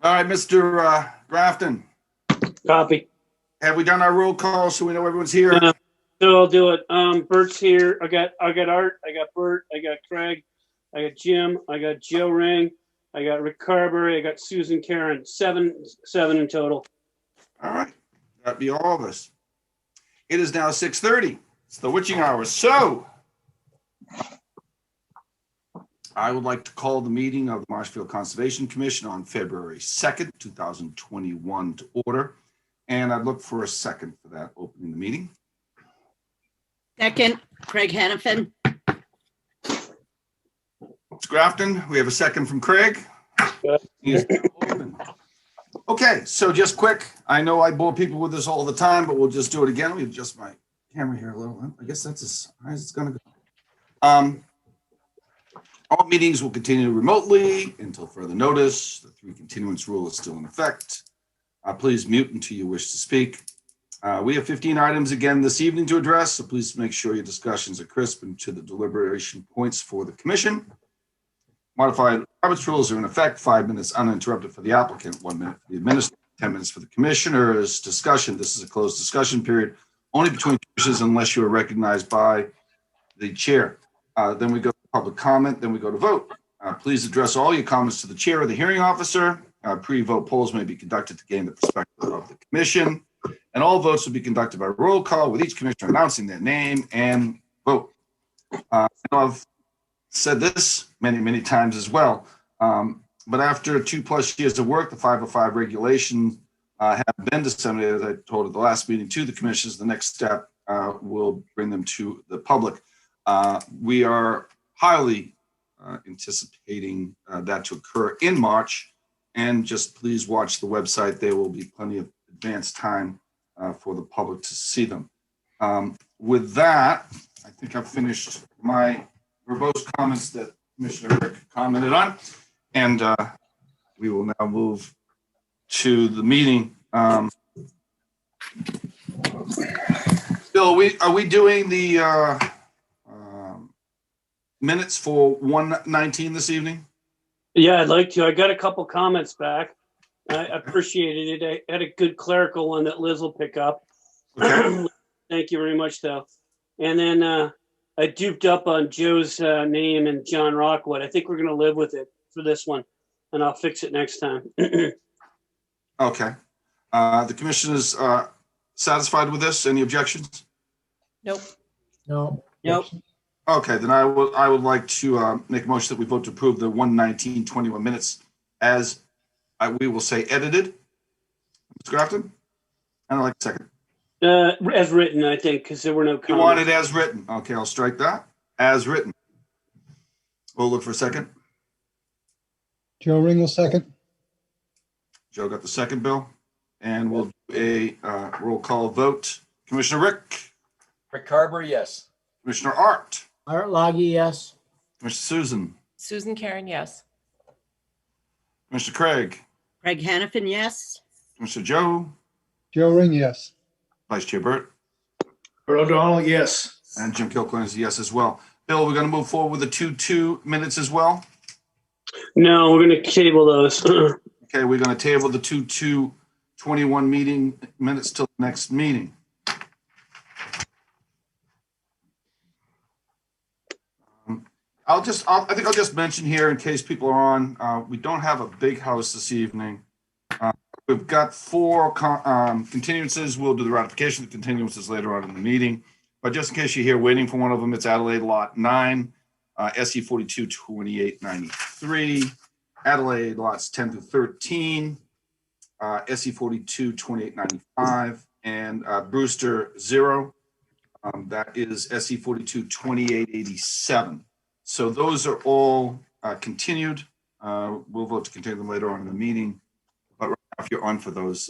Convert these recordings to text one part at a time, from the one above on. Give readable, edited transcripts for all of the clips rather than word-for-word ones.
All right, Mr. Grafton, Copy. have we done our roll call so we know everyone's here? Yeah. So I'll do it. Bert's here. I got Art. I got Bert. I got Craig. I got Jim. I got Joe Ring. I got Rick Carberry. I got Susan Karen. Seven in total. All right, that'd be all of us. It is now 6:30. It's the witching hour. So I would like to call the meeting of the Marshfield Conservation Commission on February 2nd, 2021 to order. And I'd look for a second for that, opening the meeting. Second, Craig Hannafin. It's Grafton. We have a second from Craig. He is open. Okay, so just quick. I know I bore people with this all the time, but we'll just do it again. Let me adjust my camera here a little. I guess that's as high as it's going to go. All meetings will continue remotely until further notice. The 3 continuance rule is still in effect. Please mute until you wish to speak. We have 15 items again this evening to address, so please make sure your discussions are crisp and to the deliberation points for the commission. Modified Roberts rules are in effect. 5 minutes uninterrupted for the applicant, 1 minute for the administrator, 10 minutes for the commissioner's discussion. This is a closed discussion period only between commissioners unless you are recognized by the chair. Then we go to public comment, then we go to vote. Please address all your comments to the chair or the hearing officer. Pre-vote polls may be conducted to gain the perspective of the commission, and all votes will be conducted by roll call with each commissioner announcing their name and vote. I've said this many times as well, but after 2+ years of work, the 505 regulations have been disseminated, as I told at the last meeting, to the commissioners. The next step will bring them to the public. We are highly anticipating that to occur in March, and just please watch the website. There will be plenty of advance time for the public to see them. With that, I think I've finished my verbose comments that Commissioner Rick commented on, and we will now move to the meeting. Bill, are we doing the minutes for 119 this evening? Yeah, I'd like to. I got a couple comments back. I appreciated it. I had a good clerical one that Liz will pick up. Okay. Thank you very much, though. And then I duped up on Joe's name and John Rockwood. I think we're going to live with it for this one, and I'll fix it next time. Okay. The commission is satisfied with this. Any objections? Nope. No. Nope. Okay, then I would like to make a motion that we vote to approve the 119-21 minutes as we will say edited. Mr. Grafton? I'd like a second. As written, I think, because there were no comments. You want it as written. Okay, I'll strike that. As written. We'll look for a second. Joe Ring will second. Joe got the second, Bill. And we'll do a roll call vote. Commissioner Rick. Rick Carberry, yes. Commissioner Art. Art Loggy, yes. Commissioner Susan. Susan Karen, yes. Commissioner Craig. Craig Hannafin, yes. Commissioner Joe. Joe Ring, yes. Vice Chair Burt. Burt O'Donnell, yes. And Jim Kilcoyne is a yes as well. Bill, we're going to move forward with the 2-2 minutes as well. No, we're going to table those. Okay, we're going to table the 2-2-21 meeting minutes till the next meeting. I think I'll just mention here in case people are on, we don't have a big house this evening. We've got 4 continuances. We'll do the ratification of the continuances later on in the meeting. But just in case you're here waiting for one of them, it's Adelaide Lot 9, SE 422893, Adelaide Lots 10 through 13, SE 422895, and Brewster 0. That is SE 422887. So those are all continued. We'll vote to continue them later on in the meeting. But right now, if you're on for those,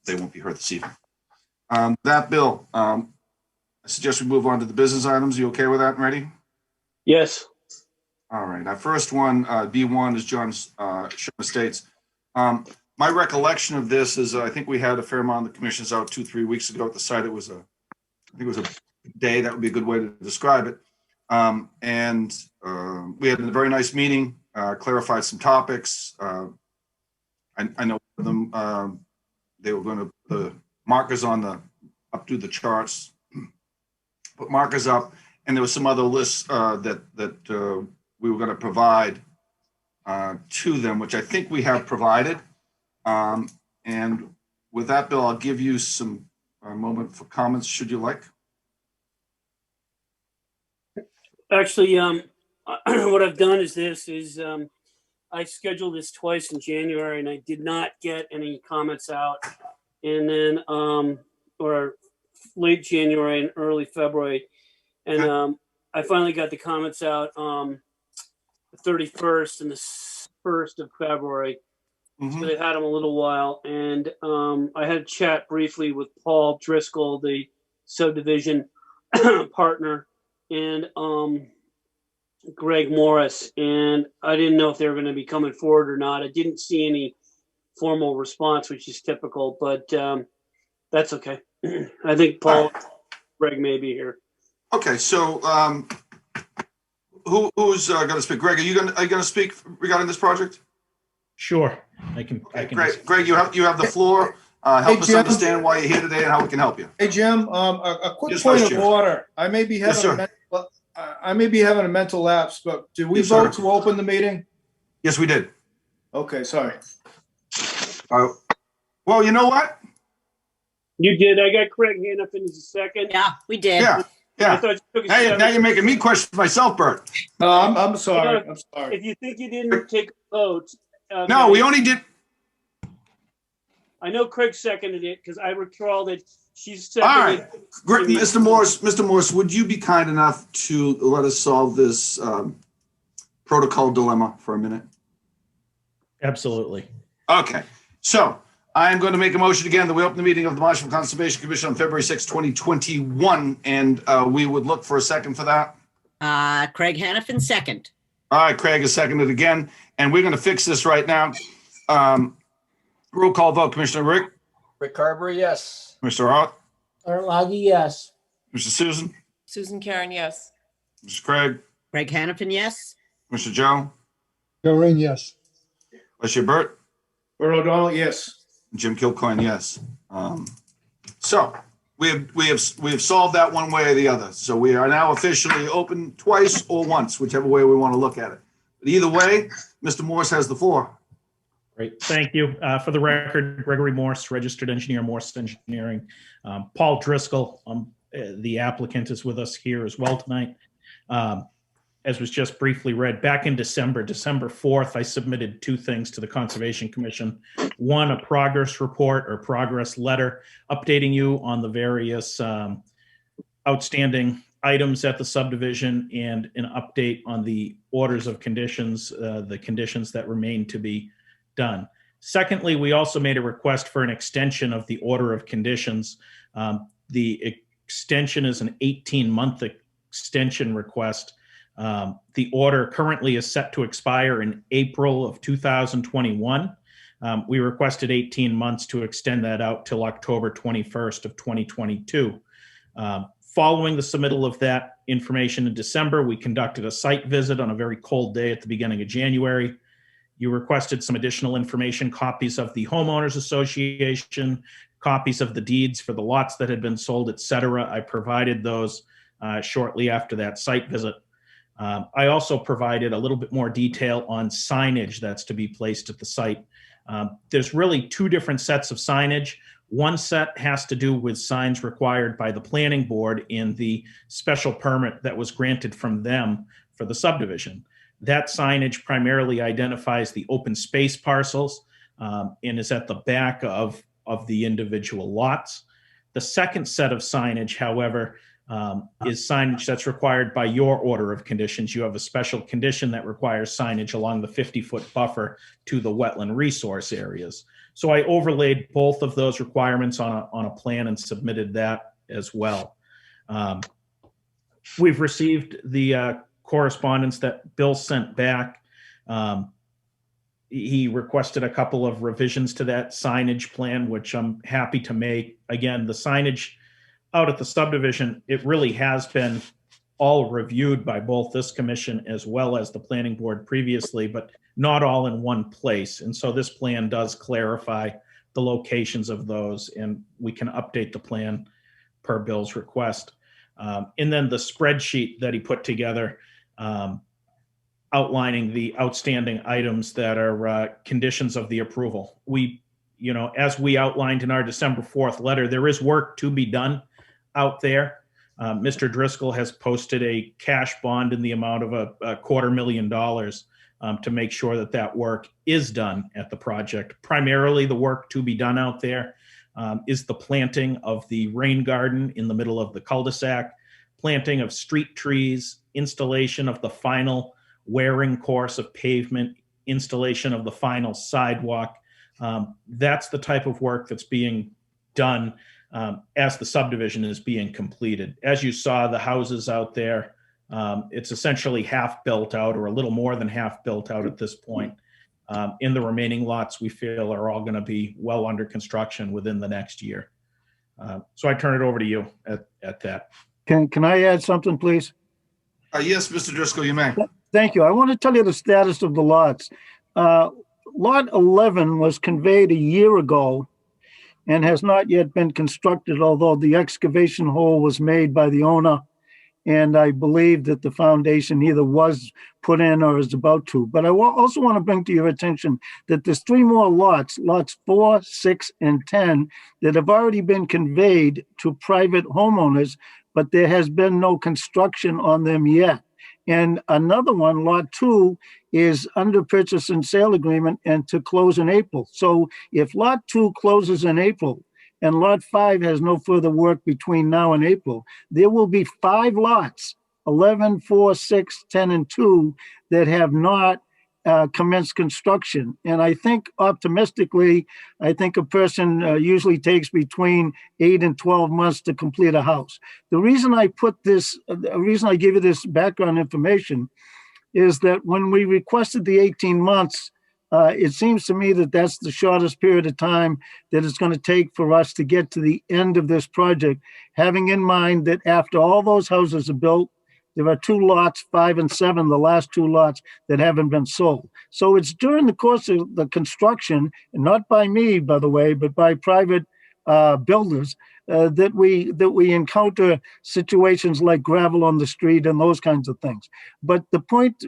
they won't be heard this evening. That bill, I suggest we move on to the business items. You okay with that and ready? Yes. All right. Our first one, B1, is John's Sherman Estates. My recollection of this is I think we had a fair amount of the commissioners out 2-3 weeks ago at the site. I think it was a day. That would be a good way to describe it. We had a very nice meeting, clarified some topics. I know them, they were going to, the markers on the, up to the charts, put markers up, and there was some other lists that we were going to provide to them, which I think we have provided. And with that, Bill, I'll give you some moment for comments, should you like. Actually, what I've done is I scheduled this twice in January and I did not get any comments out. And then, or late January and early February. And I finally got the comments out the 31st and the 1st of February. Mhm. So they had them a little while. And I had a chat briefly with Paul Driscoll, the subdivision partner, and Greg Morris. And I didn't know if they were going to be coming forward or not. I didn't see any formal response, which is typical, but that's okay. I think Paul, Greg may be here. Okay, so who's going to speak? Greg, are you going to speak regarding this project? Sure, I can. Great. Greg, you have the floor. Help Hey, us Jim. understand why you're here today and how we can help you. Hey, Jim, a quick Yes, point Vice of Chair. order. I may be Yes, having, I may be having a mental lapse, but did we Yes, sir. vote to open the meeting? Yes, we did. Okay, sorry. Well, you know what? You did. I got Craig Hannafin as a second. Yeah, we did. Yeah, I yeah. thought you took a Now seven. you're making me question myself, Bert. No, I'm sorry. I'm sorry. If you think you didn't take a vote. No, we only did. I know Craig seconded it because I recall that she's All seconded. right. Great. Mr. Morris, would you be kind enough to let us solve this protocol dilemma for a minute? Absolutely. Okay, so I am going to make a motion again that we open the meeting of the Marshall Conservation Commission on February 6, 2021, and we would look for a second for that. Craig Hannafin, second. All right, Craig has seconded again, and we're going to fix this right now. Roll call vote, Commissioner Rick, Rick Carberry, yes. Mr. Hart, Art Loggy, yes. Mr. Susan, Susan Karen, yes. Mr. Craig, Craig Hannafin, yes. Mr. Joe, Joe Ring, yes. Monsieur Burt, Bert O'Donnell, yes. Jim Kilcoyne, yes. So we have solved that one way or the other. So we are now officially open twice or once, whichever way we want to look at it. But either way, Mr. Morse has the floor. Great. Thank you. For the record, Gregory Morse, registered engineer, Morse Engineering. Paul Driscoll, the applicant, is with us here as well tonight. As was just briefly read, back in December 4th, I submitted two things to the Conservation Commission. One, a progress report or progress letter updating you on the various outstanding items at the subdivision and an update on the orders of conditions, the conditions that remain to be done. Secondly, we also made a request for an extension of the order of conditions. The extension is an 18-month extension request. The order currently is set to expire in April of 2021. We requested 18 months to extend that out till October 21st of 2022. Following the submittal of that information in December, we conducted a site visit on a very cold day at the beginning of January. You requested some additional information, copies of the homeowners association, copies of the deeds for the lots that had been sold, et cetera. I provided those shortly after that site visit. I also provided a little bit more detail on signage that's to be placed at the site. There's really two different sets of signage. One set has to do with signs required by the planning board in the special permit that was granted from them for the subdivision. That signage primarily identifies the open space parcels and is at the back of the individual lots. The second set of signage, however, is signage that's required by your order of conditions. You have a special condition that requires signage along the 50-foot buffer to the wetland resource areas. So I overlaid both of those requirements on a plan and submitted that as well. We've received the correspondence that Bill sent back. He requested a couple of revisions to that signage plan, which I'm happy to make. Again, the signage out at the subdivision, it really has been all reviewed by both this commission as well as the planning board previously, but not all in one place. And so this plan does clarify the locations of those, and we can update the plan per Bill's request. And then the spreadsheet that he put together, outlining the outstanding items that are conditions of the approval. We, as we outlined in our December 4th letter, there is work to be done out there. Mr. Driscoll has posted a cash bond in the amount of a $250,000 to make sure that that work is done at the project. Primarily, the work to be done out there is the planting of the rain garden in the middle of the cul-de-sac, planting of street trees, installation of the final wearing course of pavement, installation of the final sidewalk. That's the type of work that's being done as the subdivision is being completed. As you saw, the houses out there, it's essentially half built out, or a little more than half built out at this point. In the remaining lots, we feel are all going to be well under construction within the next year. So I turn it over to you at that. Can I add something, please? Yes, Mr. Driscoll, you may. Thank you. I want to tell you the status of the lots. Lot 11 was conveyed a year ago and has not yet been constructed, although the excavation hole was made by the owner. And I believe that the foundation either was put in or is about to. But I also want to bring to your attention that there's 3 more lots, lots 4, 6, and 10, that have already been conveyed to private homeowners, but there has been no construction on them yet. And another one, lot 2, is under purchase and sale agreement and to close in April. So if lot 2 closes in April and lot 5 has no further work between now and April, there will be 5 lots, 11, 4, 6, 10, and 2, that have not commenced construction. And I think optimistically, I think a person usually takes between 8 and 12 months to complete a house. The reason I give you this background information is that when we requested the 18 months, it seems to me that that's the shortest period of time that it's going to take for us to get to the end of this project, having in mind that after all those houses are built, there are 2 lots, 5 and 7, the last 2 lots that haven't been sold. So it's during the course of the construction, and not by me, by the way, but by private builders, that we encounter situations like gravel on the street and those kinds of things. But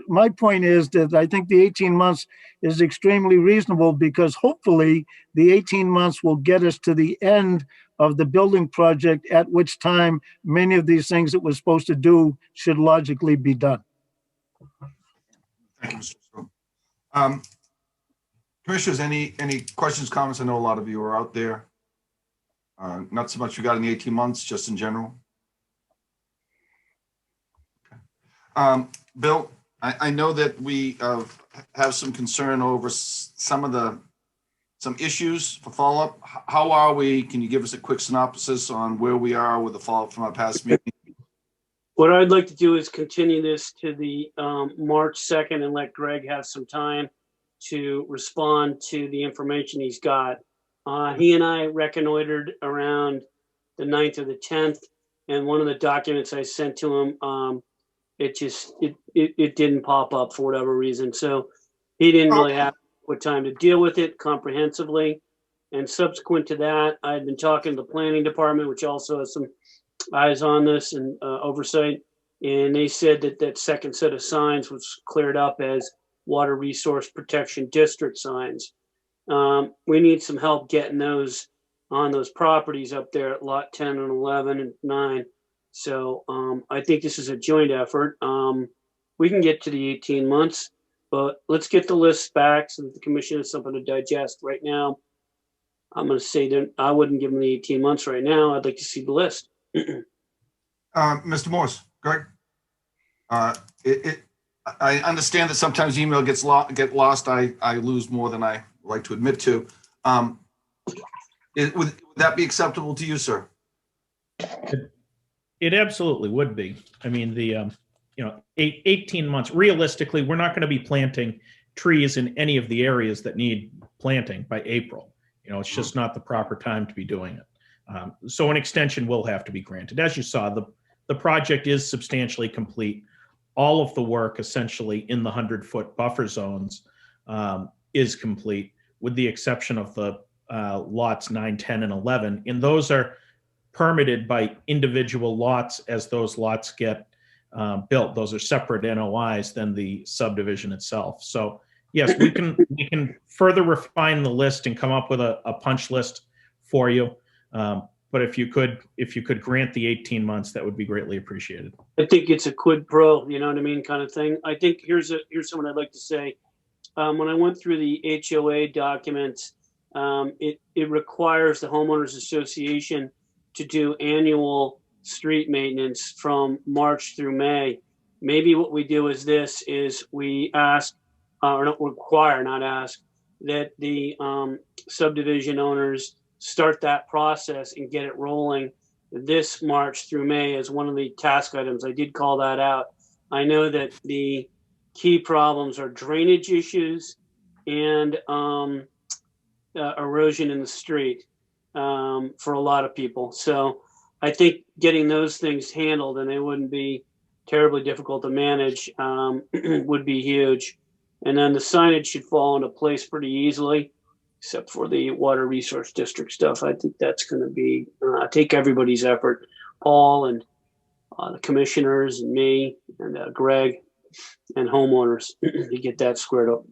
my point is that I think the 18 months is extremely reasonable, because hopefully the 18 months will get us to the end of the building project, at which time many of these things that we're supposed to do should logically be done. Thank you, Mr. Driscoll. Commissioners, any questions, comments? I know a lot of you are out there. Not so much regarding the 18 months, just in general. Okay. Bill, I know that we have some concern over some issues for follow-up. How are we? Can you give us a quick synopsis on where we are with the follow-up from our past meeting? What I'd like to do is continue this to the March 2nd and let Greg have some time to respond to the information he's got. He and I reconnoitered around the 9th or the 10th, and one of the documents I sent to him, it didn't pop up for whatever reason. So he didn't really have time to deal with it comprehensively. And subsequent to that, I had been talking to the planning department, which also has some eyes on this and oversight. And they said that that second set of signs was cleared up as Water Resource Protection District signs. We need some help getting those on those properties up there at lot 10 and 11 and 9. So I think this is a joint effort. We can get to the 18 months, but let's get the list back so that the commission has something to digest. Right now, I'm going to say that I wouldn't give them the 18 months right now. I'd like to see the list. Mr. Morse, Greg, I understand that sometimes email get lost. I lose more than I like to admit to. Would that be acceptable to you, sir? It absolutely would be. I mean, the 18 months, realistically, we're not going to be planting trees in any of the areas that need planting by April. It's just not the proper time to be doing it. So an extension will have to be granted. As you saw, the project is substantially complete. All of the work essentially in the 100-foot buffer zones is complete, with the exception of the lots 9, 10, and 11. And those are permitted by individual lots as those lots get built. Those are separate NOIs than the subdivision itself. So yes, we can further refine the list and come up with a punch list for you. But if you could grant the 18 months, that would be greatly appreciated. I think it's a quid pro, you know what I mean, kind of thing. I think here's something I'd like to say. When I went through the HOA documents, it requires the homeowners association to do annual street maintenance from March through May. Maybe what we do is we ask, or not require, not ask, that the subdivision owners start that process and get it rolling this March through May as one of the task items. I did call that out. I know that the key problems are drainage issues and erosion in the street for a lot of people. So I think getting those things handled, and they wouldn't be terribly difficult to manage, would be huge. And then the signage should fall into place pretty easily, except for the water resource district stuff. I think that's going to be take everybody's effort, Paul and the commissioners and me and Greg and homeowners to get that squared up.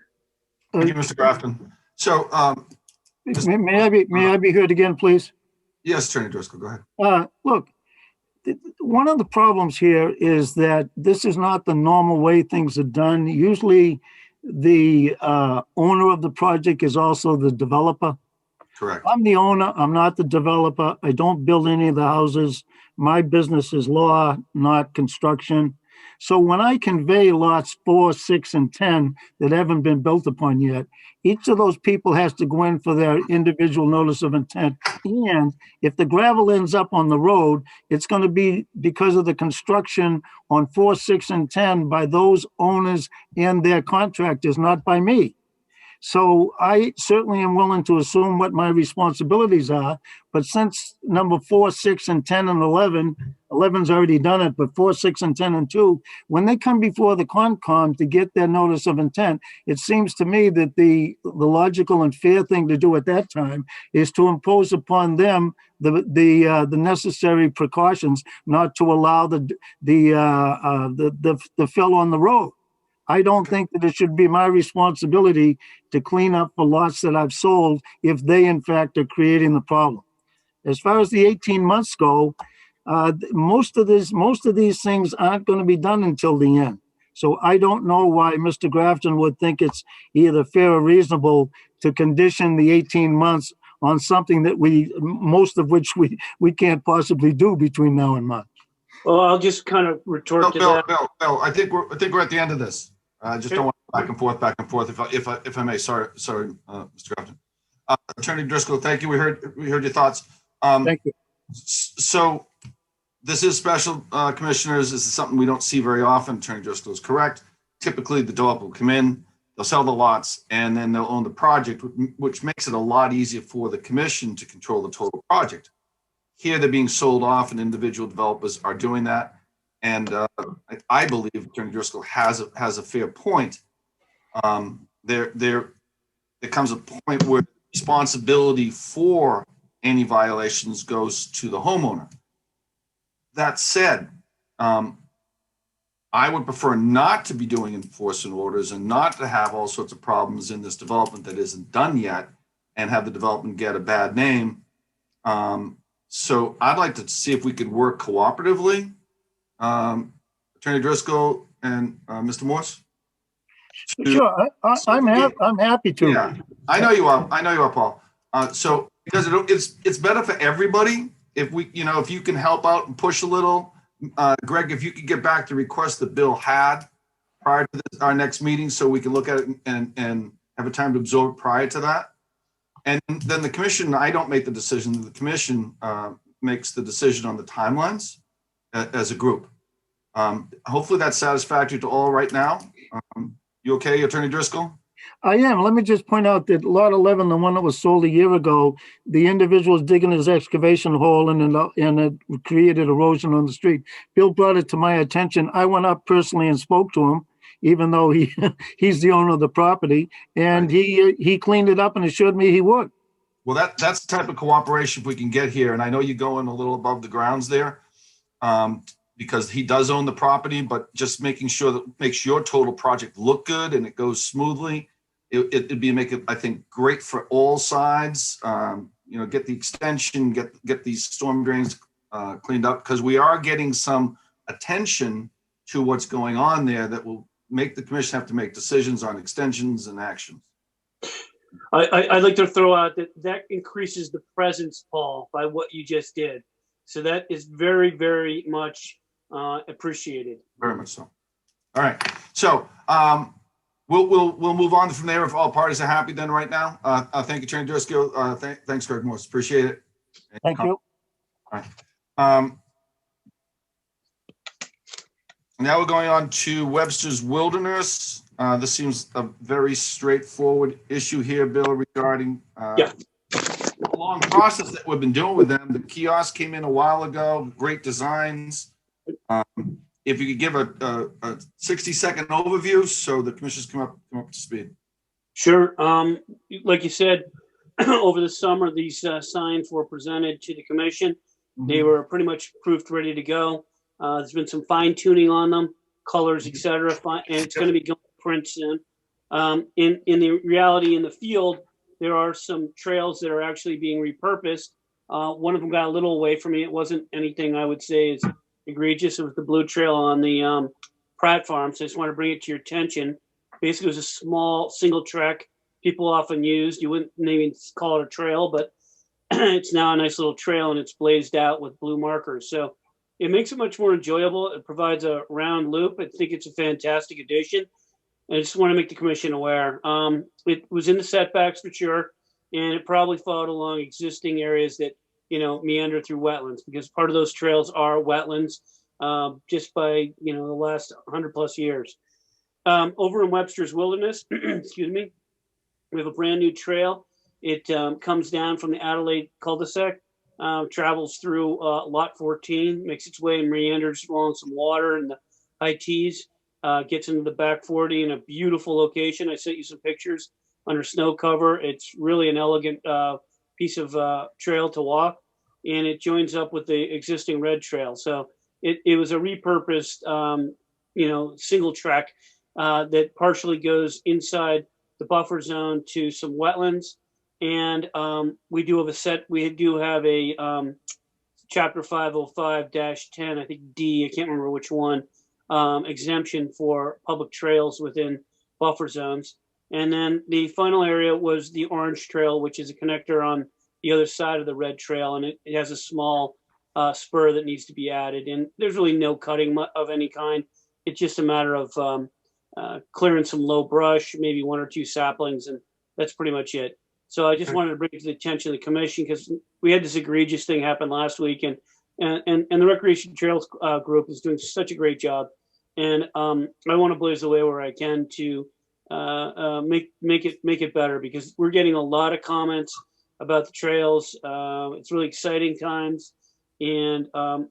Thank you, Mr. Grafton. So, May I be heard again, please? yes, Attorney Driscoll, go ahead. Look, one of the problems here is that this is not the normal way things are done. Usually the owner of the project is also the developer. Correct. I'm the owner, I'm not the developer. I don't build any of the houses. My business is law, not construction. So when I convey lots 4, 6, and 10 that haven't been built upon yet, each of those people has to go in for their individual notice of intent. And if the gravel ends up on the road, it's going to be because of the construction on 4, 6, and 10 by those owners and their contractors, not by me. So I certainly am willing to assume what my responsibilities are, but since number 4, 6, and 10, and 11's already done it, but 4, 6, and 10, and 2, when they come before the Concom to get their notice of intent, it seems to me that the logical and fair thing to do at that time is to impose upon them the necessary precautions not to allow the fill on the road. I don't think that it should be my responsibility to clean up the lots that I've sold if they in fact are creating the problem. As far as the 18 months go, most of these things aren't going to be done until the end. So I don't know why Mr. Grafton would think it's either fair or reasonable to condition the 18 months on something that most of which we can't possibly do between now and March. Well, I'll just kind of retort to that. No, I think we're at the end of this. I just don't want back and forth, if I may. Sorry, Mr. Grafton. Attorney Driscoll, thank you. We heard your thoughts. Thank you. So this is special, commissioners. This is something we don't see very often. Attorney Driscoll is correct. Typically, the developer will come in, they'll sell the lots, and then they'll own the project, which makes it a lot easier for the commission to control the total project. Here, they're being sold off, and individual developers are doing that. And I believe Attorney Driscoll has a fair point. There comes a point where responsibility for any violations goes to the homeowner. That said, I would prefer not to be doing enforcement orders and not to have all sorts of problems in this development that isn't done yet and have the development get a bad name. So I'd like to see if we could work cooperatively. Attorney Driscoll and Mr. Morse. Sure, I'm happy to. Yeah, I know you are. Paul. So because it's better for everybody if if you can help out and push a little. Greg, if you could get back to request that Bill had prior to our next meeting, so we can look at it and have a time to absorb prior to that. And then the commission, I don't make the decision. The commission makes the decision on the timelines as a group. Hopefully that's satisfactory to all right now. You okay, Attorney Driscoll? I am. Let me just point out that lot 11, the one that was sold a year ago, the individual was digging his excavation hole and it created erosion on the street. Bill brought it to my attention. I went up personally and spoke to him. even though he's the owner of the property. And he cleaned it up and assured me he would. Well, that's the type of cooperation we can get here. And I know you're going a little above the grounds there, because he does own the property, but just making sure that makes your total project look good and it goes smoothly. It'd make it, I think, great for all sides. Get the extension, get these storm drains cleaned up, because we are getting some attention to what's going on there that will make the commission have to make decisions on extensions and actions. I'd like to throw out that increases the presence, Paul, by what you just did. So that is very, very much appreciated. Very much so. All right. So we'll move on from there if all parties are happy then right now. Thank you, Attorney Driscoll. Thanks, Greg Morse. Appreciate it. Thank you. All right. Now we're going on to Webster's Wilderness. This seems a very straightforward issue here, Bill, regarding the long process that we've been doing with them. The kiosk came in a while ago, great designs. If you could give a 60-second overview so the commissioners come up to speed. Sure. Like you said, over the summer, these signs were presented to the commission. They were pretty much proofed, ready to go. There's been some fine tuning on them, colors, etc., and it's going to be going to print soon. In the reality in the field, there are some trails that are actually being repurposed. One of them got a little away from me. It wasn't anything I would say is egregious. It was the blue trail on the Pratt Farm. So I just want to bring it to your attention. Basically, it was a small single track people often used. You wouldn't even call it a trail, but it's now a nice little trail and it's blazed out with blue markers. So it makes it much more enjoyable. It provides a round loop. I think it's a fantastic addition. I just want to make the commission aware. It was in the setbacks for sure, and it probably followed along existing areas that, meander through wetlands, because part of those trails are wetlands just by, the last 100+ years. Over in Webster's Wilderness, excuse me, we have a brand new trail. It comes down from the Adelaide cul-de-sac, travels through lot 14, makes its way and meanders along some water and the high tees, gets into the back 40 in a beautiful location. I sent you some pictures under snow cover. It's really an elegant piece of trail to walk, and it joins up with the existing red trail. So it was a repurposed, single track that partially goes inside the buffer zone to some wetlands. And we do have a chapter 505-10, I think D, I can't remember which one, exemption for public trails within buffer zones. And then the final area was the orange trail, which is a connector on the other side of the red trail. And it has a small spur that needs to be added. And there's really no cutting of any kind. It's just a matter of clearing some low brush, maybe 1 or 2 saplings, and that's pretty much it. So I just wanted to bring it to the attention of the commission, because we had this egregious thing happen last week, and the Recreation Trails group is doing such a great job. And I want to blaze the way where I can to make it better, because we're getting a lot of comments about the trails. It's really exciting times, and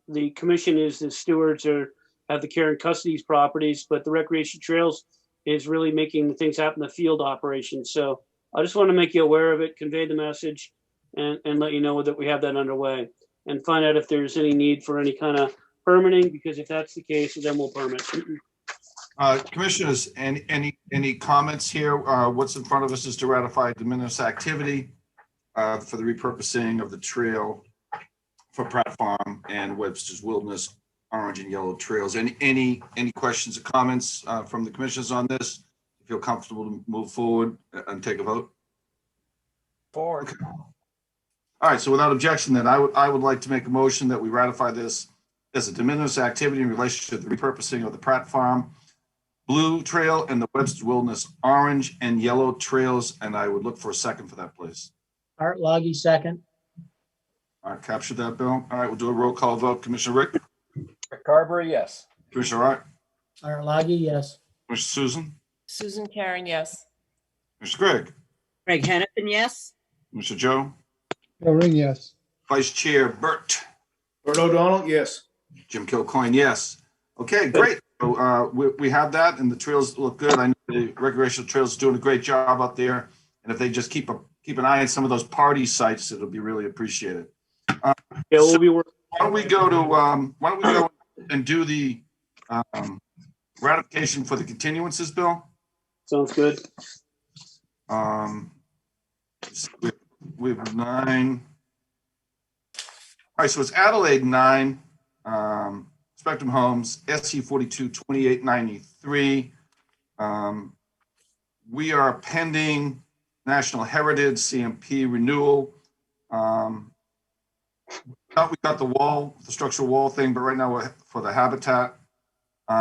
the commission is the stewards or have the care and custody of these properties, but the Recreation Trails is really making the things happen in the field operations. So I just want to make you aware of it, convey the message, and let you know that we have that underway, and find out if there's any need for any kind of permitting, because if that's the case, then we'll permit. Commissioners, any comments here? What's in front of us is to ratify de minimis activity for the repurposing of the trail for Pratt Farm and Webster's Wilderness orange and yellow trails. Any questions or comments from the commissioners on this? You feel comfortable to move forward and take a vote? Forward. Okay. All right. So without objection, then I would like to make a motion that we ratify this as a de minimis activity in relation to the repurposing of the Pratt Farm blue trail and the Webster's Wilderness orange and yellow trails. And I would look for a second for that, please. Art Loggy, second. All right. Capture that, Bill. All right. We'll do a roll call vote. Commissioner Rick? Rick Carberry, yes. Commissioner Art? Art Loggy, yes. Commissioner Susan? Susan Karen, yes. Mr. Greg? Craig Hannafin, yes. Mr. Joe? Joe Ring, yes. Vice Chair Burt? Bert O'Donnell, yes. Jim Kilcoyne, yes. Okay, great. So we have that, and the trails look good. I know the recreational trails is doing a great job out there, and if they just keep an eye on some of those party sites, it'll be really appreciated. Yeah, we'll be working. Why don't we go and do the ratification for the continuances, Bill? Sounds good. We have 9. All right, so it's Adelaide 9, Spectrum Homes, SC 42 2893. We are pending National Heritage CMP renewal. We got the structural wall thing, but right now we're for the habitat.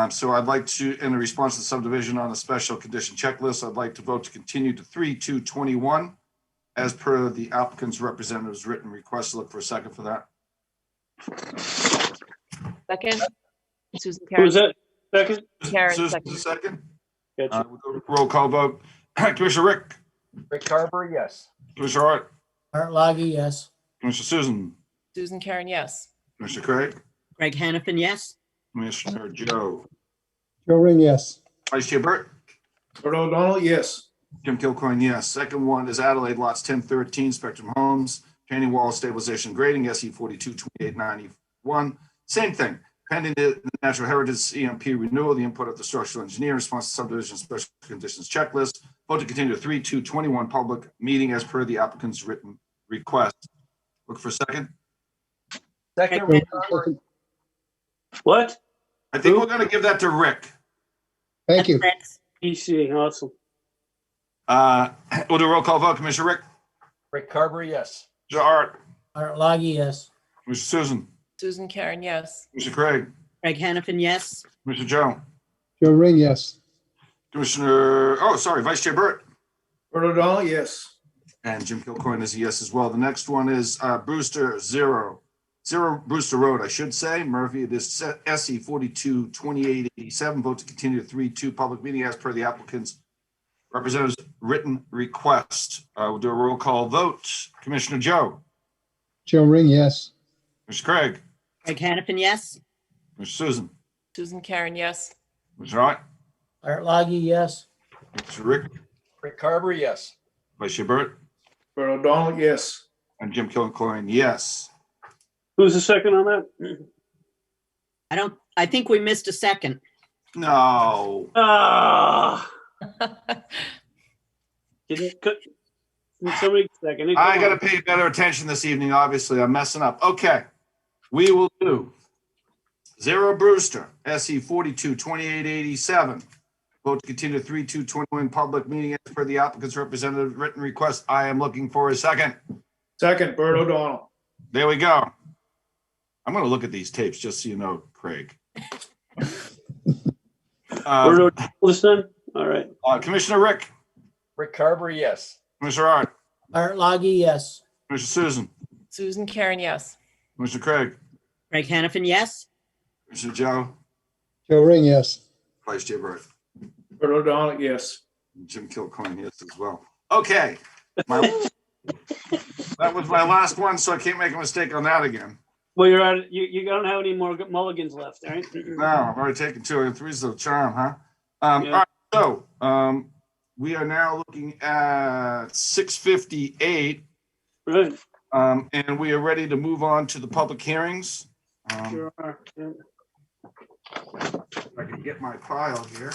So I'd like to, in response to the subdivision on the special condition checklist, I'd like to vote to continue to 3/2/21 as per the applicant's representative's written request. Look for a second for that. Second. Susan Who Karen. was that? Second? Karen, Susan, second. second. Gotcha. We'll go to roll call vote. Commissioner Rick, Rick Carberry, yes. Commissioner Art, Art Loggy, yes. Commissioner Susan, Susan Karen, yes. Commissioner Craig, Craig Hannafin, yes. Commissioner Joe, Joe Ring, yes. Vice Chair Burt, Bert O'Donnell, yes. Jim Kilcoyne, yes. Second one is Adelaide lots 10, 13, Spectrum Homes, retaining wall stabilization grading, SE 42 2891. Same thing. Pending the Natural Heritage CMP renewal, the input of the structural engineer in response to subdivision special conditions checklist. Vote to continue to 3/2/21 public meeting as per the applicant's written request. Look for a second. Second, Rick Carberry. What? I think we're going to give that to Rick. Thank you. Rex. EC, awesome. We'll do a roll call vote. Commissioner Rick, Rick Carberry, yes. Commissioner Art, Art Loggy, yes. Commissioner Susan, Susan Karen, yes. Commissioner Craig, Craig Hannafin, yes. Commissioner Joe, Joe Ring, yes. Vice Chair Burt, Bert O'Donnell, yes. and Jim Kilcoyne is a yes as well. The next one is Brewster 0 Brewster Road, I should say. Murphy, it is SE 42 2887. Vote to continue to 3/2 public meeting as per the applicant's representative's written request. We'll do a roll call vote. Commissioner Joe, Joe Ring, yes. Commissioner Craig, Craig Hannafin, yes. Commissioner Susan, Susan Karen, yes. Commissioner Art, Art Loggy, yes. Commissioner Rick, Rick Carberry, yes. Vice Chair Burt, Bert O'Donnell, yes. and Jim Kilcoyne, yes. Who's the second on that? I think we missed a second. No. Ah. Somebody second. I got to pay better attention this evening. Obviously, I'm messing up. Okay. We will do 0 Brewster, SE 42 2887. Vote to continue 3/2/21 public meeting as per the applicant's representative written request. I am looking for a second. Second, Bert O'Donnell. There we go. I'm going to look at these tapes just so you know, Craig. This time? All right. Commissioner Rick, Rick Carberry, yes. Commissioner Art, Art Loggy, yes. Commissioner Susan, Susan Karen, yes. Commissioner Craig, Craig Hannafin, yes. Commissioner Joe, Joe Ring, yes. Vice Chair Burt, Bert O'Donnell, yes. and Jim Kilcoyne, yes, as well. Okay. That was my last one, so I can't make a mistake on that again. Well, you're out. You don't have any more mulligans left, right? No, I've already taken 2 and 3's the charm, huh? Yeah. All right, so we are now looking at 6:58, Right. and we are ready to move on to the public hearings. Sure are. Yeah. If I can get my file here.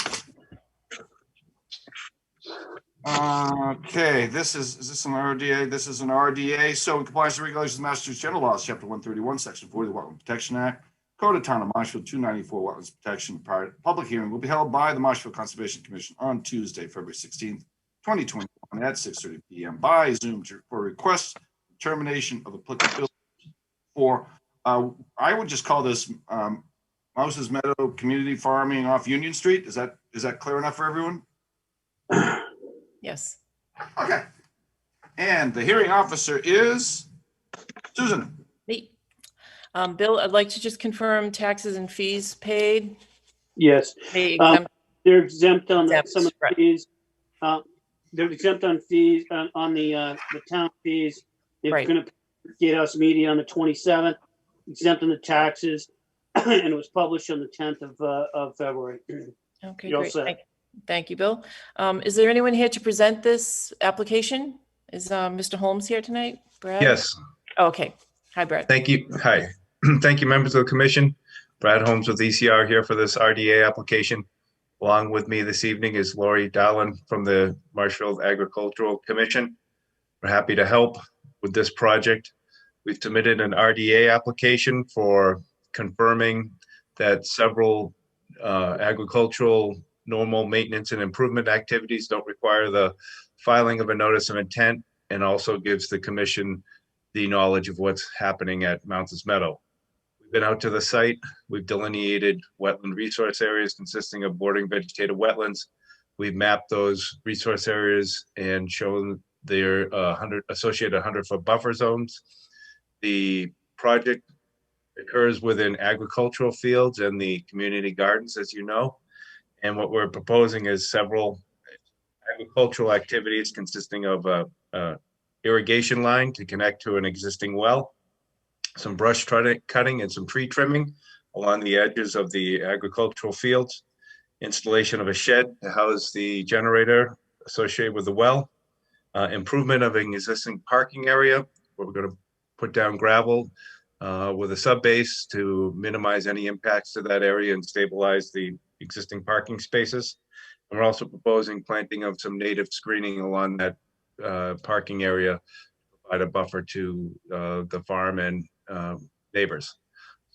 Okay, is this an RDA? This is an RDA. So in compliance with regulations of Massachusetts General Laws, Chapter 131, Section 40 of the Wetland Protection Act, Code of Town of Marshfield 294 Wetlands Protection. Public hearing will be held by the Marshfield Conservation Commission on Tuesday, February 16th, 2021 at 6:30 p.m. by Zoom for request determination of applicability for, I would just call this Mouse's Meadow Community Farming off Union Street. Is that clear enough for everyone? Yes. Okay. And the hearing officer is Susan. Me. Bill, I'd like to just confirm taxes and fees paid. Yes. They They're exempt on Exempt, some of the right. fees. They're exempt on fees on the town fees. They're Right. going to Gatehouse Media on the 27th. Exempt on the taxes. and it was published on the 10th of February. Okay, You're all great. set. Thank you, Bill. Is there anyone here to present this application? Is Mr. Holmes here tonight? Brad? Yes, Okay. Hi, Brad. thank you. Hi. Thank you, members of the commission. Brad Holmes with ECR here for this RDA application. Along with me this evening is Lori Dowland from the Marshfield Agricultural Commission. We're happy to help with this project. We've submitted an RDA application for confirming that several agricultural normal maintenance and improvement activities don't require the filing of a notice of intent, and also gives the commission the knowledge of what's happening at Mountains Meadow. We've been out to the site. We've delineated wetland resource areas consisting of bordering vegetative wetlands. We've mapped those resource areas and shown their associated 100-foot buffer zones. The project occurs within agricultural fields and the community gardens, as you know. And what we're proposing is several agricultural activities consisting of a irrigation line to connect to an existing well, some brush cutting and some tree trimming along the edges of the agricultural fields, installation of a shed to house the generator associated with the well, improvement of an existing parking area where we're going to put down gravel with a sub base to minimize any impacts to that area and stabilize the existing parking spaces. And we're also proposing planting of some native screening along that parking area to provide a buffer to the farm and neighbors.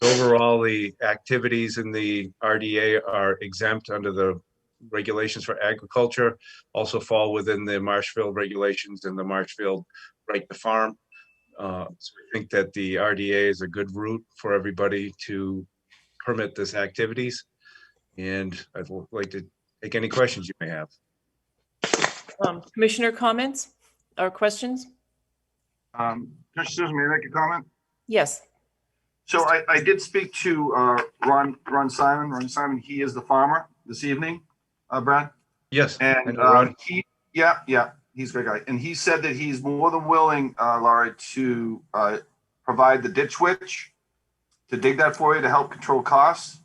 So overall, the activities in the RDA are exempt under the regulations for agriculture, also fall within the Marshfield regulations and the Marshfield right to farm. So I think that the RDA is a good route for everybody to permit this activities. And I'd like to take any questions you may have. Commissioner comments or questions? Commissioner, may I make a comment? Yes. So I did speak to Ron Simon. Ron Simon, he is the farmer this evening, Brad. Yes. And Ron. He's a great guy. And he said that he's more than willing, Laurie, to provide the ditch witch to dig that for you to help control costs,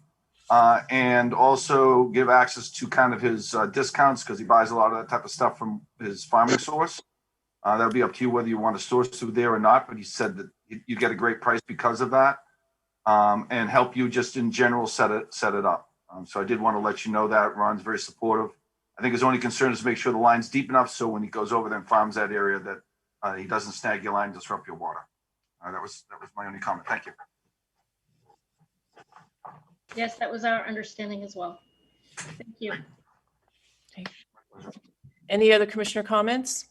and also give access to kind of his discounts, because he buys a lot of that type of stuff from his farming source. That'll be up to you whether you want to source through there or not, but he said that you get a great price because of that, and help you just in general set it up. So I did want to let you know that Ron's very supportive. I think his only concern is to make sure the line's deep enough so when he goes over there and farms that area that he doesn't snag your line, disrupt your water. That was my only comment. Thank you. Yes, that was our understanding as well. Thank you. Any other commissioner comments?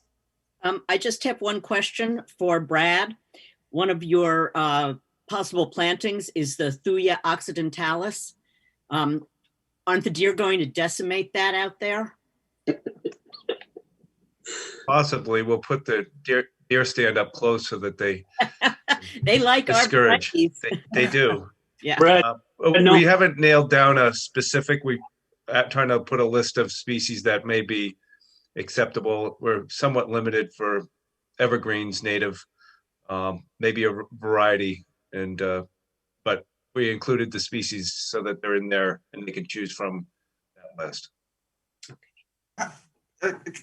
I just have one question for Brad. One of your possible plantings is the Thuya occidentalis. Aren't the deer going to decimate that out there? Possibly. We'll put the deer stand up close so that they They like discourage. arborvitaes. They do. Yeah. Brad, We haven't nailed down a specific, we trying to put a list of species that may be acceptable. We're somewhat limited for evergreens, native, maybe a variety, and but we included the species so that they're in there and they can choose from that list.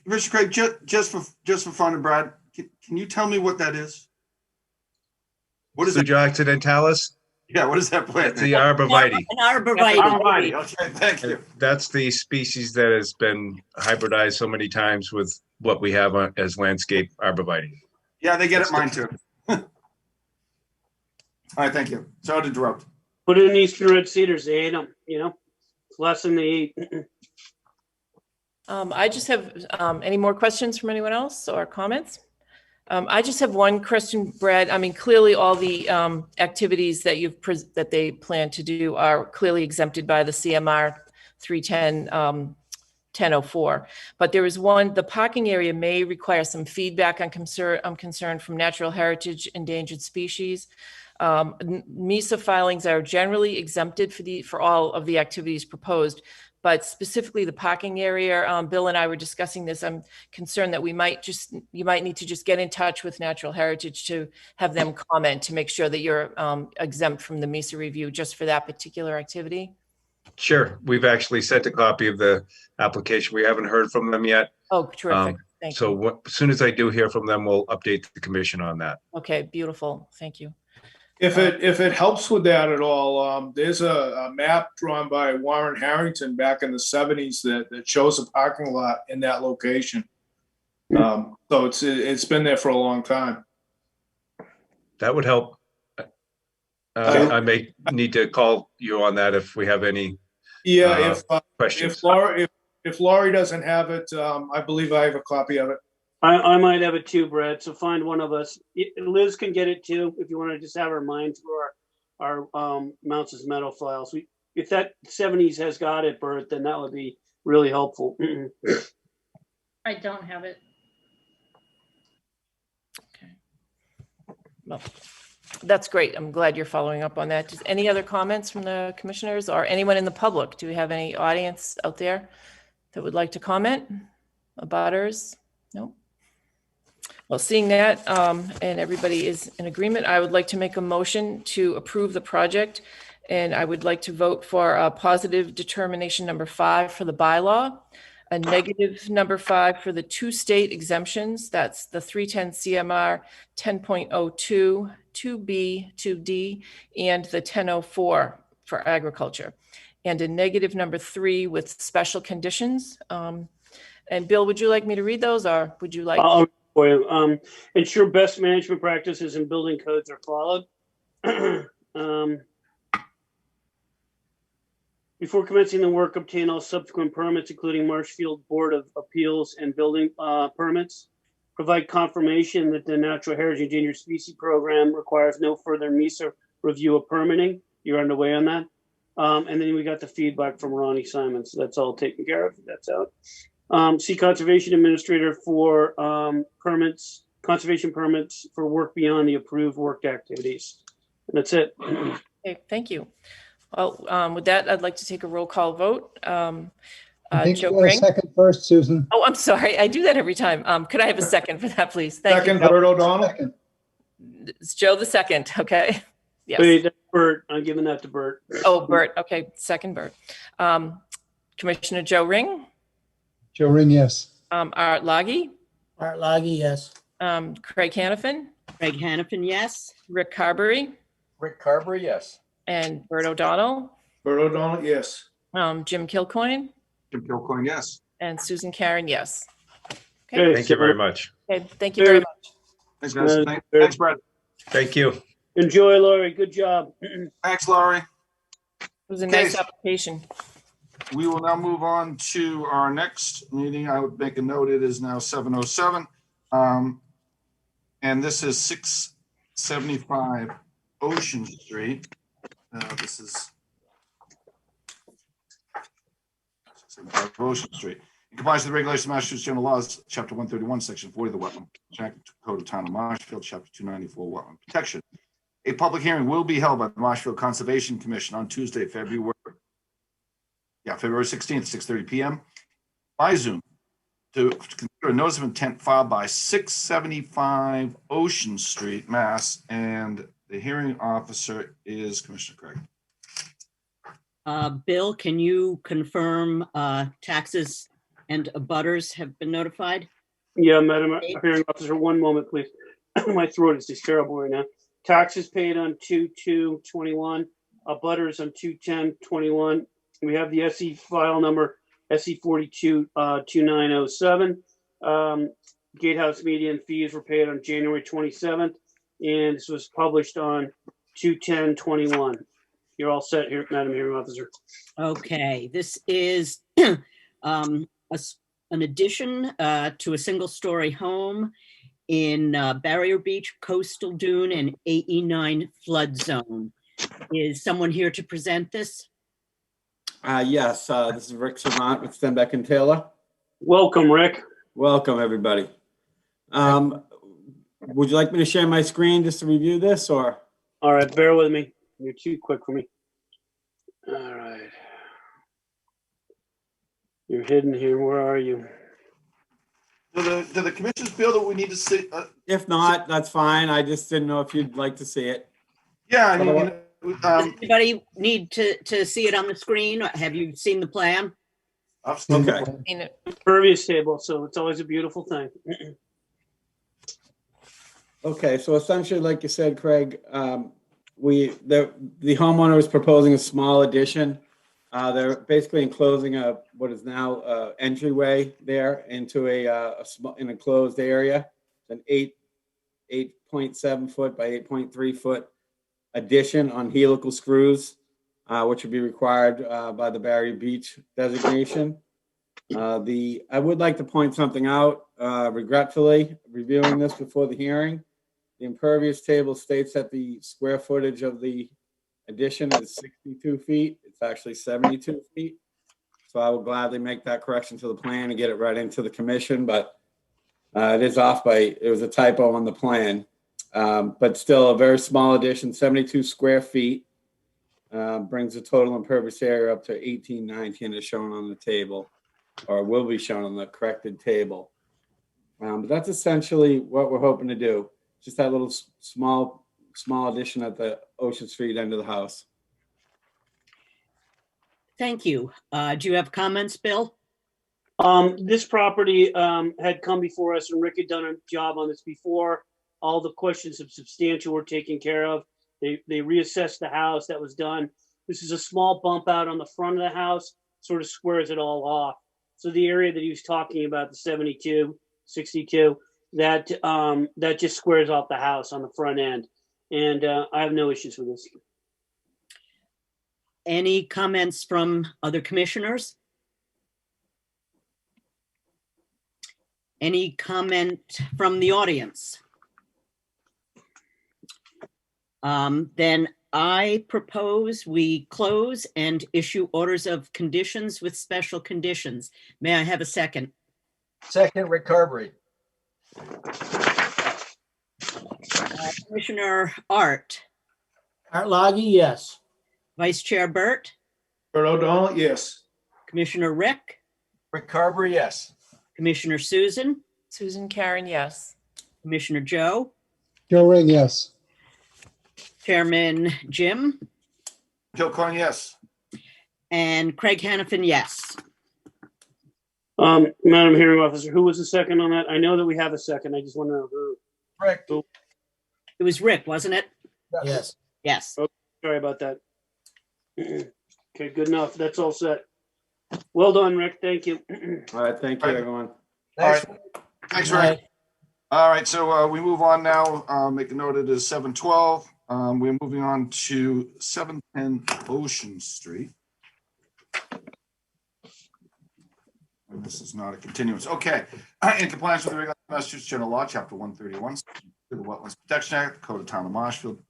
Mr. Craig, just for fun, and Brad, can you tell me what that is? What is that? Thuja occidentalis? Yeah, what is that plant? It's the arborvitae. An arborvitae. Okay, thank you. That's the species that has been hybridized so many times with what we have as landscape arborvitae. Yeah, they get it mine too. All right, thank you. Sorry to interrupt. put in Eastern red cedars. They ate them, it's less than they eat. I just have, any more questions from anyone else or comments? I just have one question, Brad. I mean, clearly all the activities that that they plan to do are clearly exempted by the CMR 310 1004. But there is one, the parking area may require some feedback on concern from natural heritage endangered species. MESA filings are generally exempted for all of the activities proposed, but specifically the parking area, Bill and I were discussing this. I'm concerned that you might need to just get in touch with Natural Heritage to have them comment to make sure that you're exempt from the MISA review just for that particular activity. Sure. We've actually sent a copy of the application. We haven't heard from them yet. Oh, terrific. Thank you. So as soon as I do hear from them, we'll update the commission on that. Okay, beautiful. Thank you. If it helps with that at all, there's a map drawn by Warren Harrington back in the 70s that shows a parking lot in that location. So it's been there for a long time. That would help. I may need to call you on that if we have any Yeah, questions. if Laurie doesn't have it, I believe I have a copy of it. I might have it too, Brad. So find one of us. Liz can get it too if you want to just have her mind through our Mounts Meadow files. If that 70s has got it, Bert, then that would be really helpful. I don't have it. Okay. Well, that's great. I'm glad you're following up on that. Just any other comments from the commissioners or anyone in the public? Do we have any audience out there that would like to comment? Abutters? No? Well, seeing that and everybody is in agreement, I would like to make a motion to approve the project. And I would like to vote for a positive determination number 5 for the bylaw, a negative number 5 for the 2 state exemptions. That's the 310 CMR 10.02, 2B, 2D, and the 1004 for agriculture. And a negative number 3 with special conditions. And Bill, would you like me to read those or would you like? For you. Ensure best management practices and building codes are followed. Before commencing the work, obtain all subsequent permits, including Marshfield Board of Appeals and building permits. Provide confirmation that the Natural Heritage Endangered Species Program requires no further MISA review of permitting. You're underway on that. And then we got the feedback from Ronnie Simon, so that's all taken care of. That's out. See Conservation Administrator for conservation permits for work beyond the approved work activities. And that's it. Okay, thank you. Well, with that, I'd like to take a roll call vote. I think Joe you want a Ring. second first, Susan. Oh, I'm sorry. I do that every time. Could I have a second for that, please? Thank Second, you. Bert O'Donnell. Second. It's Joe the second. Okay. Yes. Wait, that's Bert. I'm giving that to Bert. Oh, Bert. Okay. Second, Bert. Commissioner Joe Ring. Joe Ring, yes. Art Lagi. Art Lagi, yes. Craig Hannafin. Craig Hannafin, yes. Rick Carberry. Rick Carber, yes. And Bert O'Donnell. Bert O'Donnell, yes. Jim Kilcoyne. Jim Kilcoyne, yes. And Susan Karen, yes. Okay, Thank you very much. Okay. Thank you very much. Thanks, guys. Thanks, Brad. Thank you. Enjoy, Laurie. Good job. Thanks, Laurie. It was a Okay. nice application. We will now move on to our next meeting. I would make a note, it is now 7:07. And this is 675 Ocean Street. This is 675 Ocean Street. In compliance with the regulations of Massachusetts General Laws, Chapter 131, Section 40 of the Wetland Code of Town of Marshfield, Chapter 294, Wetland Protection. A public hearing will be held by the Marshfield Conservation Commission on Tuesday, February 16th, 6:30 p.m. by Zoom to consider a notice of intent filed by 675 Ocean Street, Mass. And the hearing officer is Commissioner Craig. Bill, can you confirm taxes and abutters have been notified? Yeah, Madam Hearing Officer, one moment, please. My throat is just terrible right now. Taxes paid on 2/2/21, abutters on 2/10/21. We have the SE file number SE 422907. Gatehouse median fees were paid on January 27th, and this was published on 2/10/21. You're all set here, Madam Hearing Officer. Okay, this is an addition to a single-story home in Barrier Beach, Coastal Dune, and AE9 flood zone. Is someone here to present this? Yes, this is Rick Savant with Stenbeck and Taylor. Welcome, Rick. Welcome, everybody. Would you like me to share my screen just to review this, or? All right, bear with me. You're too quick for me. All right. You're hidden here. Where are you? Do the commissioners feel that we need to see? If not, that's fine. I just didn't know if you'd like to see it. Yeah, I mean, Does anybody need to see it on the screen? Have you seen the plan? I've seen the Okay. plan. Seen it. Impervious table, so it's always a beautiful thing. Okay, so essentially, like you said, Craig, the homeowner is proposing a small addition. They're basically enclosing what is now entryway there into an enclosed area. It's an 8.7 foot by 8.3 foot addition on helical screws, which would be required by the Barrier Beach designation. I would like to point something out, regretfully, reviewing this before the hearing. The impervious table states that the square footage of the addition is 62 feet. It's actually 72 feet. So I will gladly make that correction to the plan and get it right into the commission, but it is off it was a typo on the plan. But still a very small addition, 72 square feet, brings the total impervious area up to 1819 as shown on the table, or will be shown on the corrected table. But that's essentially what we're hoping to do. Just that little small addition at the Ocean Street end of the house. Thank you. Do you have comments, Bill? This property had come before us, and Rick had done a job on this before. All the questions of substantial were taken care of. They reassessed the house. That was done. This is a small bump out on the front of the house, sort of squares it all off. So the area that he was talking about, the 72, 62, that just squares off the house on the front end. And I have no issues with this. Any comments from other commissioners? Any comment from the audience? Then I propose we close and issue orders of conditions with special conditions. May I have a second? Second, Rick Carberry. Commissioner Art, Art Loggy, yes. Vice Chair Burt, Bert O'Donnell, yes. Commissioner Rick, Rick Carberry, yes. Commissioner Susan, Susan Karen, yes. Commissioner Joe, Joe Ring, yes. Chairman Jim, Kilcoyne, yes. and Craig Hannafin, yes. Madam Hearing Officer, who was the second on that? I know that we have a second. I just want to know who. Rick. It was Rick, wasn't it? Yes. Yes. Sorry about that. Okay, good enough. That's all set. Well done, Rick. Thank you. All right, thank you, everyone. All right. Thanks, Rick. All right, so we move on now. Make a note it is 7:12. We're moving on to 710 Ocean Street. And this is not a continuance. Okay. In compliance with the regular Massachusetts General Law, Chapter 131, the Wetlands Protection Act, Code of Town of Marshfield,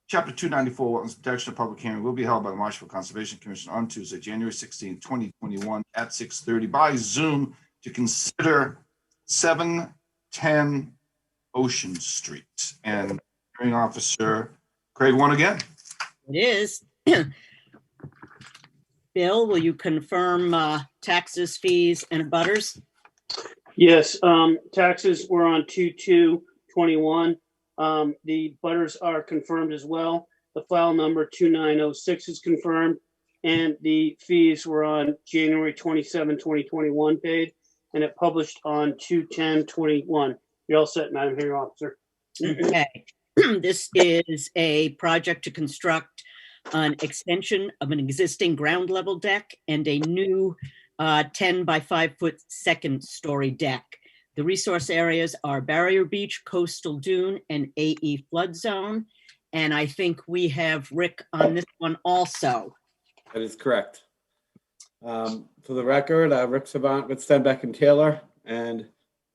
Chapter 294, Wetlands Protection, a public hearing will be held by the Marshfield Conservation Commission on Tuesday, January 16, 2021 at 6:30 by Zoom to consider 710 Ocean Street. And hearing officer Craig won again. It is. Bill, will you confirm taxes, fees, and abutters? Yes, taxes were on 2/2/21. The butters are confirmed as well. The file number 2906 is confirmed, and the fees were on January 27, 2021 paid, and it published on 2/10/21. You're all set, Madam Hearing Officer. Okay. This is a project to construct an extension of an existing ground level deck and a new 10 by 5 foot second story deck. The resource areas are Barrier Beach, Coastal Dune, and AE flood zone. And I think we have Rick on this one also. That is correct. For the record, Rick Savant with Stenbeck and Taylor, and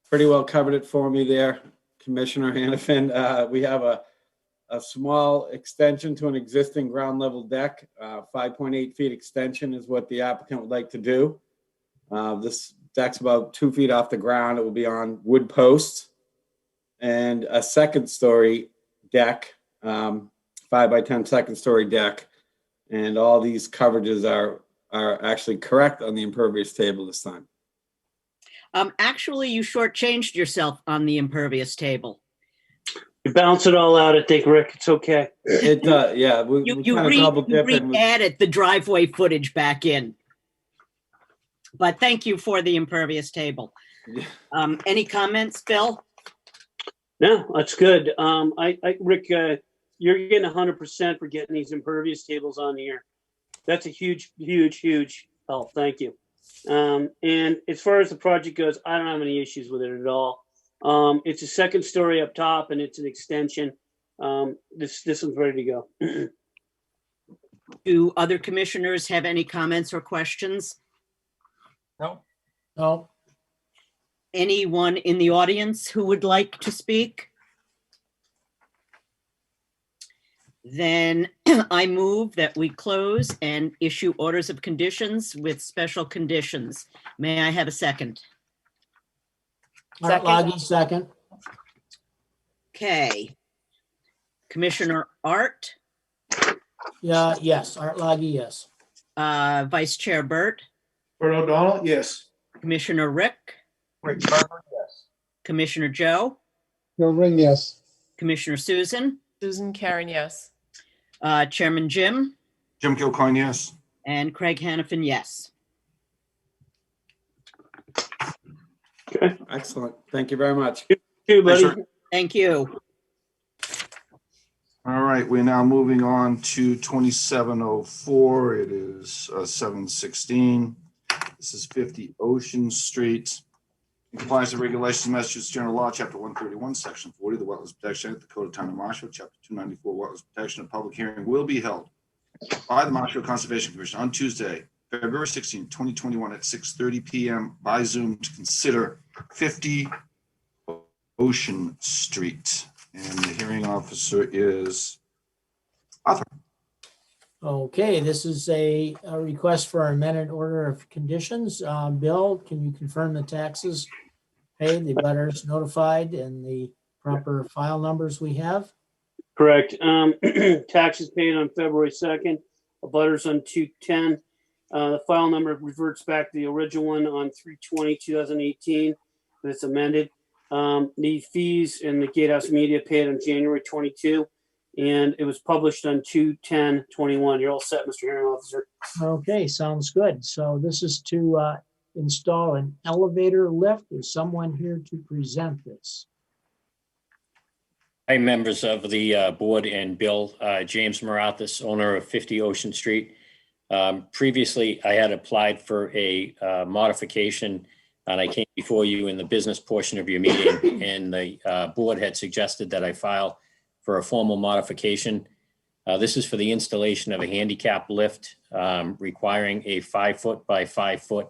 pretty well covered it for me there, Commissioner Hannafin. We have a small extension to an existing ground level deck. 5.8 feet extension is what the applicant would like to do. This deck's about 2 feet off the ground. It will be on wood posts and a second story deck, 5 by 10 second story deck. And all these coverages are are actually correct on the impervious table this time. Actually, you shortchanged yourself on the impervious table. You bounce it all out, I think, Rick. It's okay. It does, yeah. We You kind of double dipping. re-added the driveway footage back in. But thank you for the impervious table. Any comments, Bill? No, that's good. Rick, you're getting 100% for getting these impervious tables on here. That's a huge, huge, huge help. Thank you. And as far as the project goes, I don't have any issues with it at all. It's a second story up top and it's an extension. This one's ready to go. Do other commissioners have any comments or questions? No. No. Anyone in the audience who would like to speak? Then I move that we close and issue orders of conditions with special conditions. May I have a second? Art Loggy, second. Okay. Commissioner Art, Yeah, yes. Art Loggy, yes. Vice Chair Burt, Bert O'Donnell, yes. Commissioner Rick, Rick Carver, yes. Commissioner Joe, Joe Ring, yes. Commissioner Susan, Susan Karen, yes. Chairman Jim, Jim Kilcoyne, yes. and Craig Hannafin, yes. Okay. Excellent. Thank you very much. You, buddy. Thanks, sir. Thank you. All right, we're now moving on to 2704. It is 716. This is 50 Ocean Street. In compliance with regulations of Massachusetts General Law, Chapter 131, Section 40, the Wetlands Protection Act, the Code of Town of Marshall, Chapter 294, Wetlands Protection. A public hearing will be held by the Marshall Conservation Commission on Tuesday, February 16, 2021 at 6:30 p.m. by Zoom to consider 50 Ocean Street. And the hearing officer is Arthur. Okay, this is a request for an amended order of conditions. Bill, can you confirm the taxes paid, the butters notified, and the proper file numbers we have? Correct. Taxes paid on February 2nd, abutters on 2/10. The file number reverts back to the original one on 3/20/2018, but it's amended. The fees and the Gatehouse Media paid on January 22, and it was published on 2/10/21. You're all set, Mr. Hearing Officer. Okay, sounds good. So this is to install an elevator lift. Is someone here to present this? Hi, members of the board and Bill, James Marathis, owner of 50 Ocean Street. Previously, I had applied for a modification, and I came before you in the business portion of your meeting, and the board had suggested that I file for a formal modification. This is for the installation of a handicap lift requiring a 5-foot by 5-foot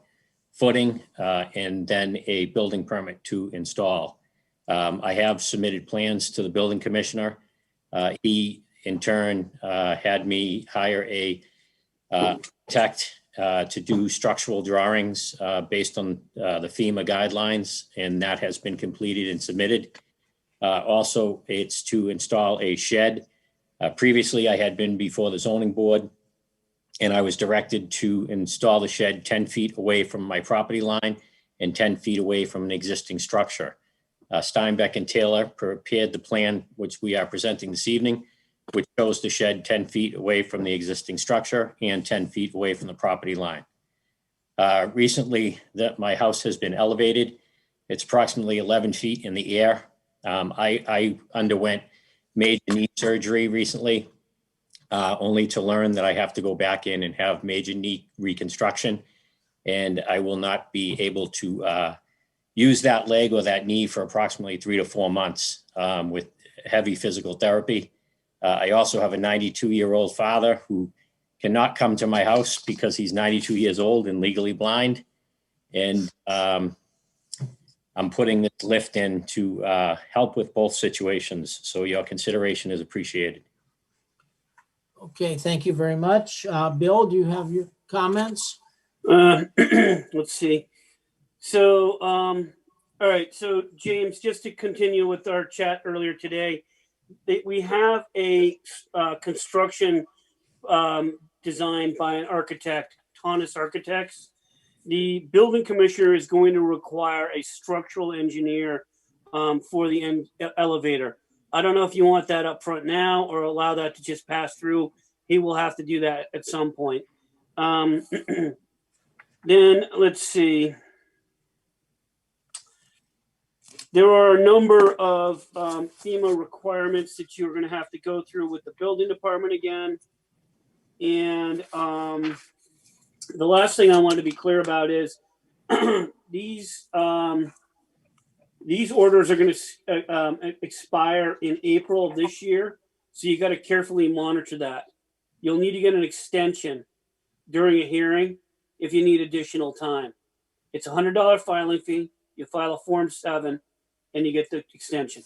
footing and then a building permit to install. I have submitted plans to the building commissioner. He, in turn, had me hire a architect to do structural drawings based on the FEMA guidelines, and that has been completed and submitted. Also, it's to install a shed. Previously, I had been before the zoning board, and I was directed to install the shed 10 feet away from my property line and 10 feet away from an existing structure. Steinbeck and Taylor prepared the plan, which we are presenting this evening, which shows the shed 10 feet away from the existing structure and 10 feet away from the property line. Recently, my house has been elevated. It's approximately 11 feet in the air. I underwent major knee surgery recently, only to learn that I have to go back in and have major knee reconstruction, and I will not be able to use that leg or that knee for approximately 3 to 4 months with heavy physical therapy. I also have a 92-year-old father who cannot come to my house because he's 92 years old and legally blind. And I'm putting this lift in to help with both situations. So your consideration is appreciated. Okay, thank you very much. Bill, do you have your comments? Let's see. So, all right. So, James, just to continue with our chat earlier today, we have a construction designed by an architect Tonus Architects. The building commissioner is going to require a structural engineer for the elevator. I don't know if you want that up front now or allow that to just pass through. He will have to do that at some point. Then let's see. There are a number of FEMA requirements that you're going to have to go through with the building department again. And the last thing I want to be clear about is these orders are going to expire in April of this year. So you got to carefully monitor that. You'll need to get an extension during a hearing if you need additional time. It's a $100 filing fee. You file a Form 7 and you get the extension.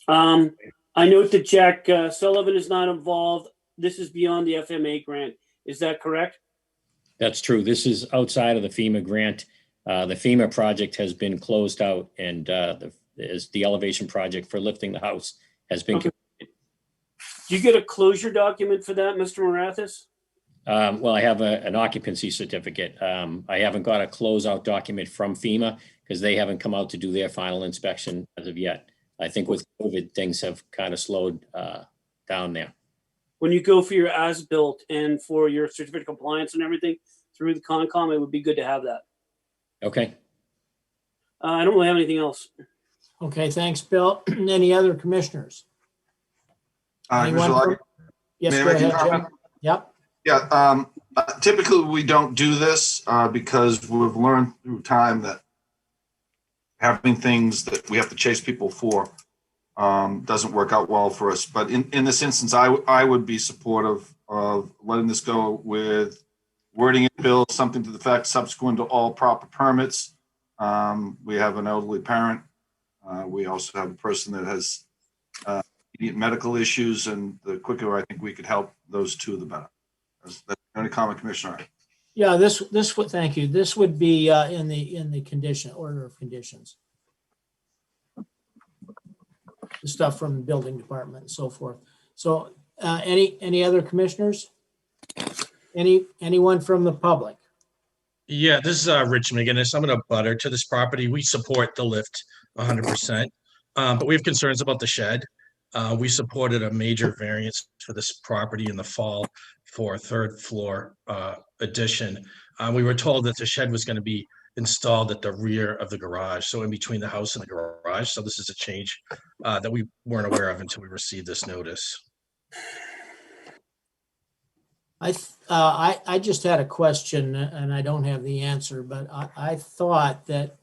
I note that Jack Sullivan is not involved. This is beyond the FMA grant. Is that correct? That's true. This is outside of the FEMA grant. The FEMA project has been closed out, and the elevation project for lifting the house has been completed. Do you get a closure document for that, Mr. Marathis? Well, I have an occupancy certificate. I haven't got a closeout document from FEMA because they haven't come out to do their final inspection as of yet. I think with COVID, things have kind of slowed down there. When you go for your as-built and for your certificate of compliance and everything through the Concom, it would be good to have that. Okay. I don't really have anything else. Okay, thanks, Bill. Any other commissioners? Anyone Mr. from- Lucky, Yes, may I go make a ahead, Jim. comment? Yep. Yeah, typically we don't do this because we've learned through time that having things that we have to chase people for doesn't work out well for us. But in this instance, I would be supportive of letting this go with wording it, Bill, something to the fact subsequent to all proper permits. We have an elderly parent. We also have a person that has immediate medical issues, and the quicker I think we could help those two, the better. That's the only comment, Commissioner. Yeah, this would, thank you. This would be in the condition, order of conditions. The stuff from the building department and so forth. So any other commissioners? Anyone from the public? Yeah, this is Rich McGinnis. I'm going to butter to this property. We support the lift 100%, but we have concerns about the shed. We supported a major variance for this property in the fall for a third floor addition. We were told that the shed was going to be installed at the rear of the garage, so in between the house and the garage. So this is a change that we weren't aware of until we received this notice. I just had a question, and I don't have the answer, but I thought that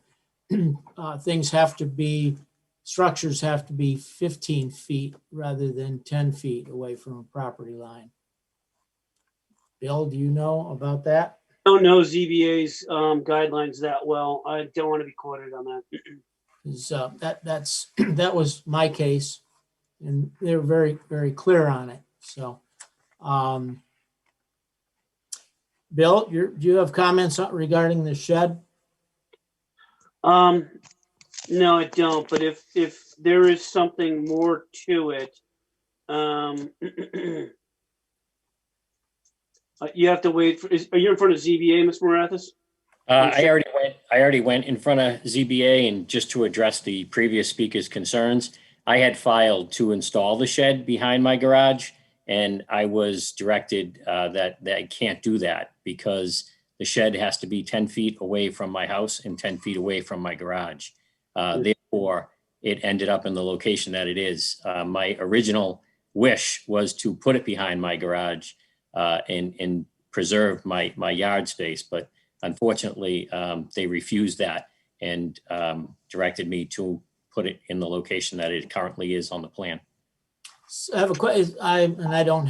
structures have to be 15 feet rather than 10 feet away from a property line. Bill, do you know about that? I don't know ZBA's guidelines that well. I don't want to be quoted on that. That was my case, and they were very, very clear on it. So, Bill, do you have comments regarding the shed? No, I don't. But if there is something more to it, you have to wait for. Are you in front of ZBA, Mr. Marathis? I already went in front of ZBA, and just to address the previous speaker's concerns, I had filed to install the shed behind my garage, and I was directed that I can't do that because the shed has to be 10 feet away from my house and 10 feet away from my garage. Therefore, it ended up in the location that it is. My original wish was to put it behind my garage and preserve my yard space, but unfortunately, they refused that and directed me to put it in the location that it currently is on the plan. I have a question, and I don't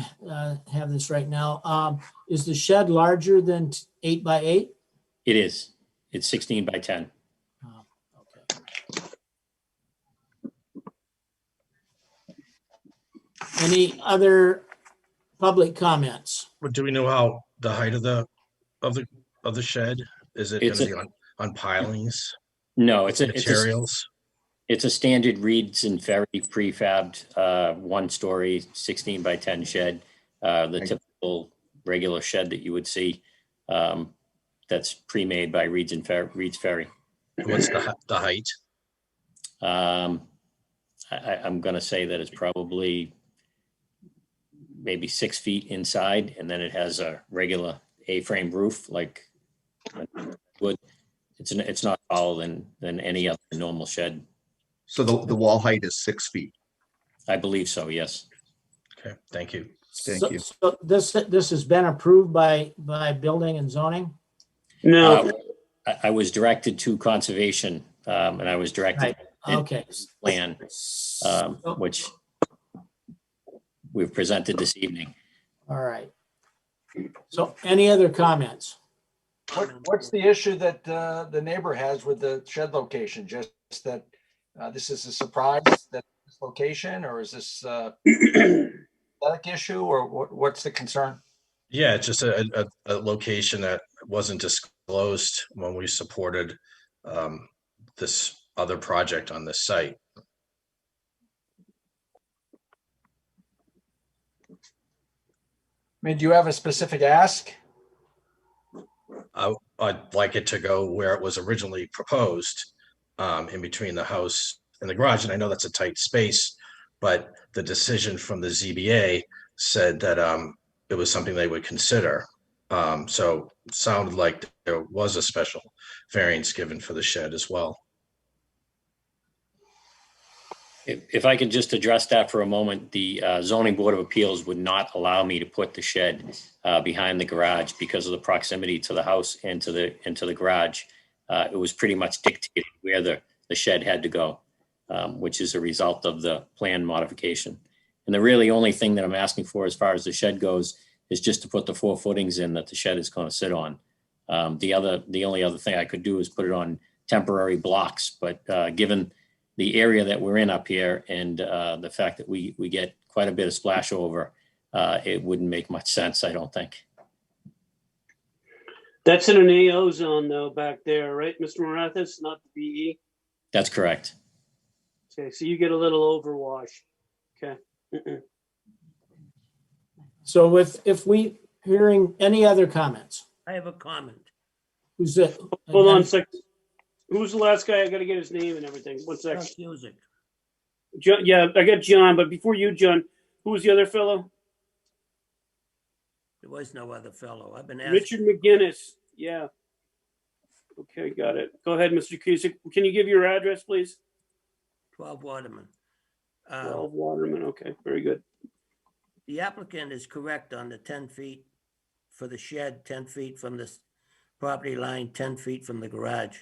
have this right now. Is the shed larger than 8 by 8? It is. It's 16 by 10. Okay. Any other public comments? Do we know how the height of the shed? Is it going to be on pilings? No, it's materials. It's a standard Reeds and Ferry prefabbed 1-story 16 by 10 shed. The typical regular shed that you would see that's pre-made by Reed's Ferry. What's the height? I'm going to say that it's probably maybe 6 feet inside, and then it has a regular A-frame roof like wood. It's not taller than any other normal shed. So the wall height is 6 feet. I believe so, yes. Okay, thank you. Thank you. So this has been approved by building and zoning? No, I was directed to conservation, and I was directed Right, okay. plan, which we've presented this evening. All right. So any other comments? What's the issue that the neighbor has with the shed location? Just that this is a surprise that this location, or is this aesthetic issue, or what's the concern? Yeah, it's just a location that wasn't disclosed when we supported this other project on this site. I mean, do you have a specific ask? I'd like it to go where it was originally proposed, in between the house and the garage. And I know that's a tight space, but the decision from the ZBA said that it was something they would consider. So it sounded like there was a special variance given for the shed as well. If I could just address that for a moment, the zoning board of appeals would not allow me to put the shed behind the garage because of the proximity to the house and to the garage. It was pretty much dictated where the shed had to go, which is a result of the plan modification. And the really only thing that I'm asking for as far as the shed goes is just to put the 4 footings in that the shed is going to sit on. The only other thing I could do is put it on temporary blocks, but given the area that we're in up here and the fact that we get quite a bit of splash over, it wouldn't make much sense, I don't think. that's in an AO zone though, back there, right, Mr. Marathis, not the BE? That's correct. Okay, so you get a little overwash. Okay. So if we hearing any other comments? I have a comment. Who's it? Hold on a second. Who's the last guy? I gotta get his name and everything. 1 second. Music. John, yeah, I got John, but before you, John, who was the other fellow? There was no other fellow. I've been asking. Richard McGinnis. Yeah. Okay, got it. Go ahead, Mr. Cusick. Can you give your address, please? 12 Waterman. 12 Waterman. Okay, very good. The applicant is correct on the 10 feet for the shed, 10 feet from the property line, 10 feet from the garage.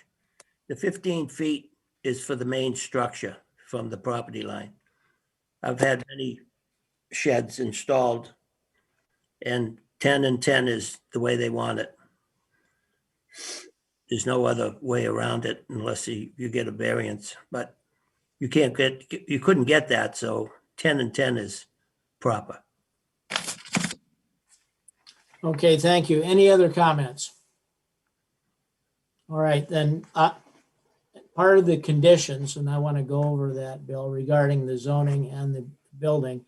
The 15 feet is for the main structure from the property line. I've had many sheds installed, and 10 and 10 is the way they want it. There's no other way around it unless you get a variance, but you couldn't get that, so 10 and 10 is proper. Okay, thank you. Any other comments? All right, then, part of the conditions, and I want to go over that, Bill, regarding the zoning and the building.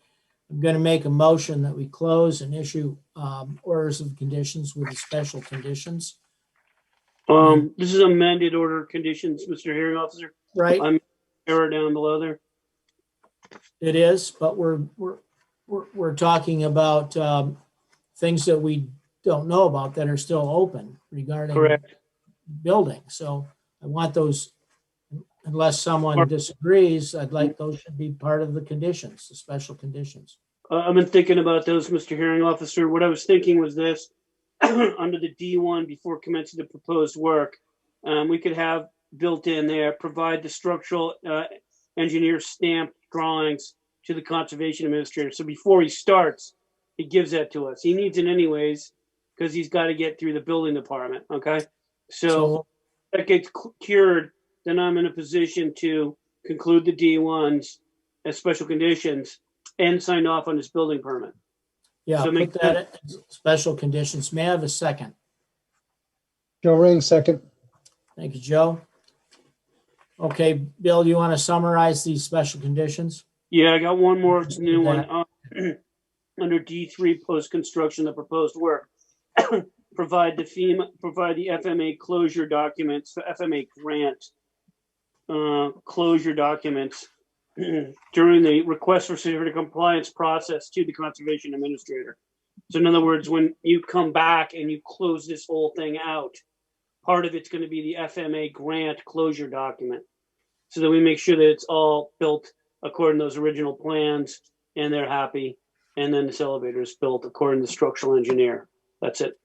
I'm going to make a motion that we close and issue orders of conditions with the special conditions. This is amended order of conditions, Mr. Hearing Officer. Right. I'm error down below there. It is, but we're talking about things that we don't know about that are still open regarding Correct. building. So I want those, unless someone disagrees, I'd like those should be part of the conditions, the special conditions. I've been thinking about those, Mr. Hearing Officer. What I was thinking was this, under the D1 before commencing the proposed work, we could have built in there, provide the structural engineer stamped drawings to the conservation administrator. So before he starts, he gives that to us. He needs it anyways, because he's got to get through the building department, okay? So that gets cured, then I'm in a position to conclude the D1s as special conditions and sign off on this building permit. Yeah, So put that as special conditions. May I have a second? Joe Ring, second. Thank you, Joe. Okay, Bill, do you want to summarize these special conditions? Yeah, I got one more new one. under D3 post-construction, the proposed work. Provide the FMA closure documents, the FMA grant closure documents during the request for certificate of compliance process to the conservation administrator. So in other words, when you come back and you close this whole thing out, part of it's going to be the FMA grant closure document, so that we make sure that it's all built according to those original plans and they're happy. And then this elevator is built according to the structural engineer. That's it.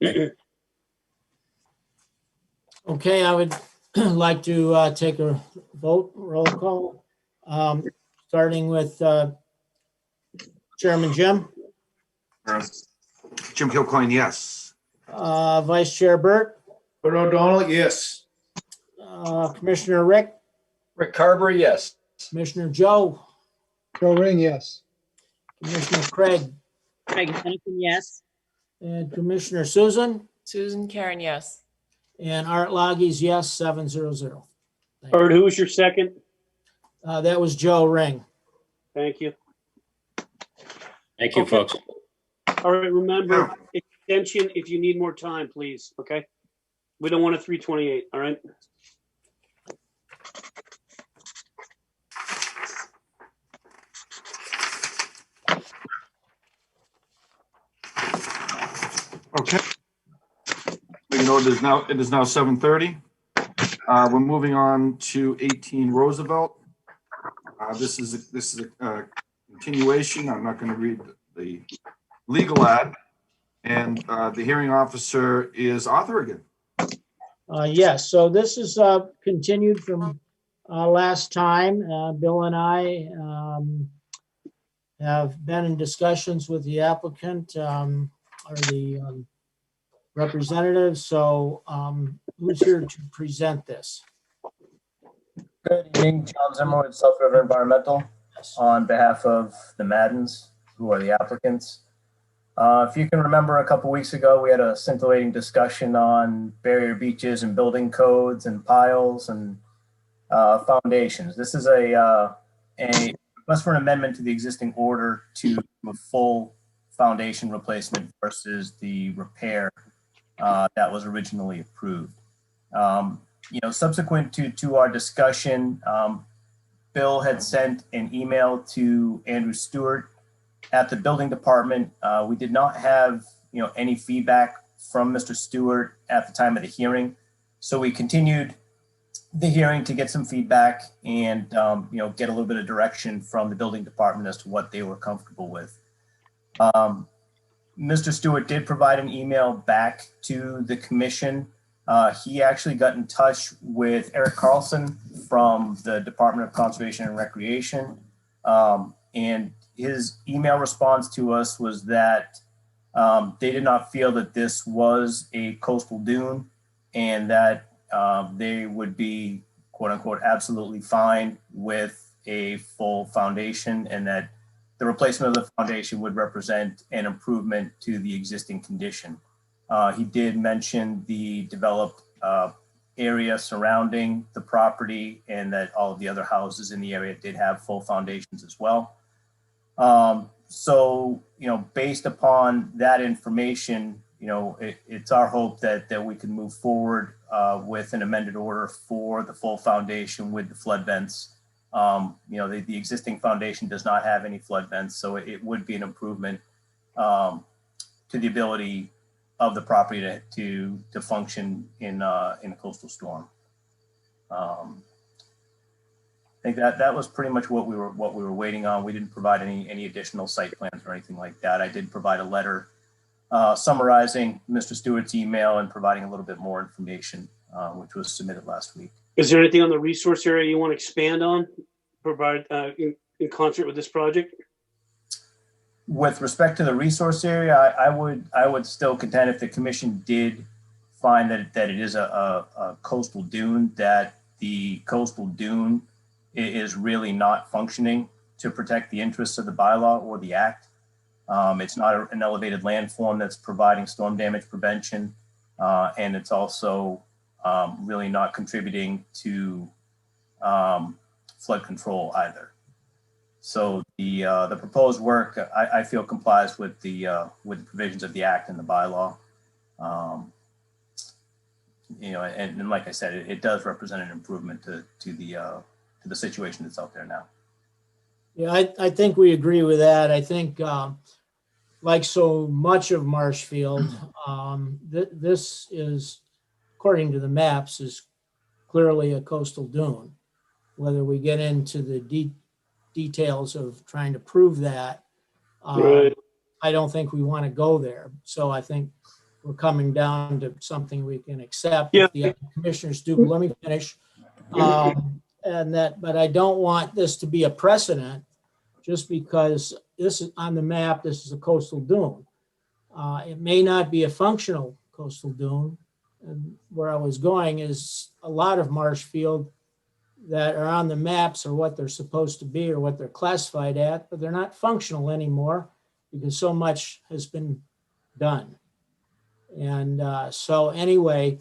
Okay, I would like to take a vote, roll call. Starting with Chairman Jim. Jim Kilcoyne, yes. Vice Chair Burt. Bert O'Donnell, yes. Commissioner Rick. Rick Carberry, yes. Commissioner Joe. Joe Ring, yes. Commissioner Craig. Craig Henderson, yes. And Commissioner Susan. Susan Karen, yes. And Art Loggy's yes, 700. Bert, who was your second? That was Joe Ring. Thank you. Thank you, Okay. folks. All right, remember, extension if you need more time, please, okay? We don't want a 328, all right? Okay. You know, it is now 7:30. We're moving on to 18 Roosevelt. This is a continuation. I'm not going to read the legal ad. And the hearing officer is Arthur again. Yes, so this is continued from last time. Bill and I have been in discussions with the applicant or the representative. So who's here to present this? Good evening, John Zimmer with South River Environmental on behalf of the Maddens, who are the applicants. If you can remember, a couple weeks ago, we had a scintillating discussion on barrier beaches and building codes and piles and foundations. This is a request for an amendment to the existing order to a full foundation replacement versus the repair that was originally approved. Subsequent to our discussion, Bill had sent an email to Andrew Stewart at the building department. We did not have, any feedback from Mr. Stewart at the time of the hearing. So we continued the hearing to get some feedback and, get a little bit of direction from the building department as to what they were comfortable with. Mr. Stewart did provide an email back to the commission. He actually got in touch with Eric Carlson from the Department of Conservation and Recreation. And his email response to us was that they did not feel that this was a coastal dune and that they would be, quote unquote, absolutely fine with a full foundation, and that the replacement of the foundation would represent an improvement to the existing condition. He did mention the developed area surrounding the property and that all of the other houses in the area did have full foundations as well. So, based upon that information, it's our hope that we can move forward with an amended order for the full foundation with the flood vents. The existing foundation does not have any flood vents, so it would be an improvement to the ability of the property to function in a coastal storm. I think that was pretty much what we were waiting on. We didn't provide any additional site plans or anything like that. I did provide a letter summarizing Mr. Stewart's email and providing a little bit more information, which was submitted last week. Is there anything on the resource area you want to expand on, provide in concert with this project? With respect to the resource area, I would still contend, if the commission did find that it is a coastal dune, that the coastal dune is really not functioning to protect the interests of the bylaw or the act. It's not an elevated landform that's providing storm damage prevention, and it's also really not contributing to flood control either. So the proposed work, I feel complies with the provisions of the act and the bylaw. You know, and like I said, it does represent an improvement to the situation that's out there now. Yeah, I think we agree with that. I think, like so much of Marshfield, this is, according to the maps, is clearly a coastal dune. Whether we get into the details of trying to prove that, Right. I don't think we want to go there. So I think we're coming down to something we can accept. Yeah. If the other commissioners do, let me finish. But I don't want this to be a precedent just because this is on the map, this is a coastal dune. It may not be a functional coastal dune. And where I was going is a lot of Marshfield that are on the maps are what they're supposed to be or what they're classified at, but they're not functional anymore because so much has been done. And so anyway,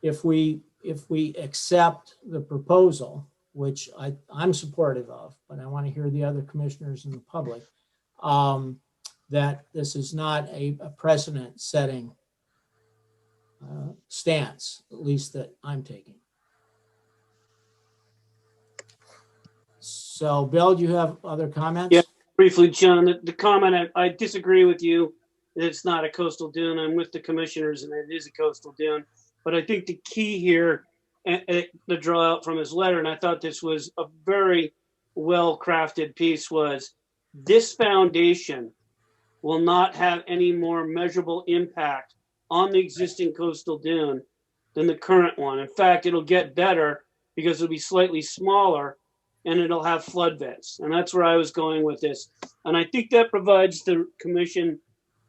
if we accept the proposal, which I'm supportive of, but I want to hear the other commissioners and the public, that this is not a precedent setting stance, at least that I'm taking. So Bill, do you have other comments? Yeah, briefly, John, the comment, I disagree with you that it's not a coastal dune. I'm with the commissioners and it is a coastal dune. But I think the key here, the draw out from his letter, and I thought this was a very well-crafted piece, was this foundation will not have any more measurable impact on the existing coastal dune than the current one. In fact, it'll get better because it'll be slightly smaller and it'll have flood vents. And that's where I was going with this. And I think that provides the commission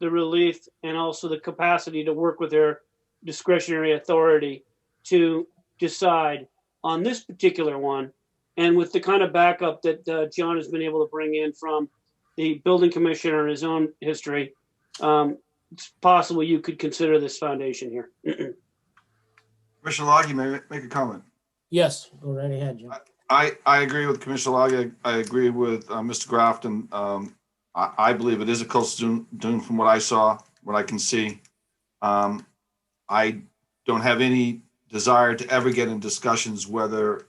the relief and also the capacity to work with their discretionary authority to decide on this particular one. And with the kind of backup that John has been able to bring in from the building commissioner and his own history, it's possible you could consider this foundation here. Commissioner Log, you may make a comment. Yes, go right ahead, Jim. I agree with Commissioner Log. I agree with Mr. Grafton. I believe it is a coastal dune from what I saw, what I can see. I don't have any desire to ever get in discussions whether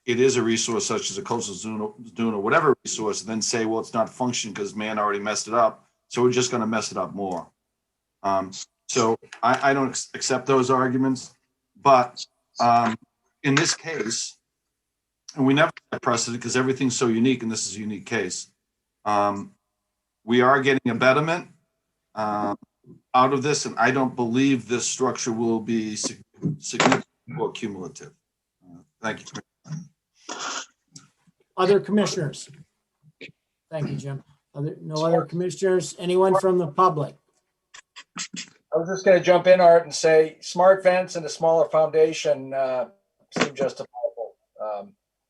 it is a resource such as a coastal dune or whatever resource, and then say, well, it's not functioning because man already messed it up. So we're just going to mess it up more. So I don't accept those arguments. But in this case, and we never had precedent because everything's so unique, and this is a unique case. We are getting a betterment out of this, and I don't believe this structure will be significant or cumulative. Thank you. Other commissioners? Thank you, Jim. No other commissioners? Anyone from the public? I was just going to jump in, Art, and say smart fence and a smaller foundation seem justifiable,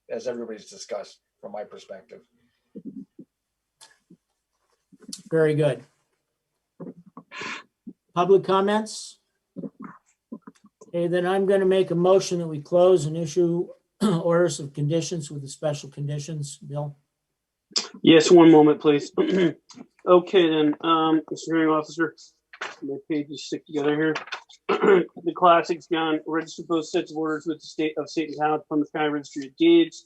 as everybody's discussed from my perspective. Very good. Public comments? Okay, then I'm going to make a motion that we close and issue orders of conditions with the special conditions. Bill? Yes, one moment, please. Okay, then, Mr. Hearing Officer, my pages stick together here. The classics, John, register both sets of orders with the state of St. and Towns, Plymouth County Registry of Deeds,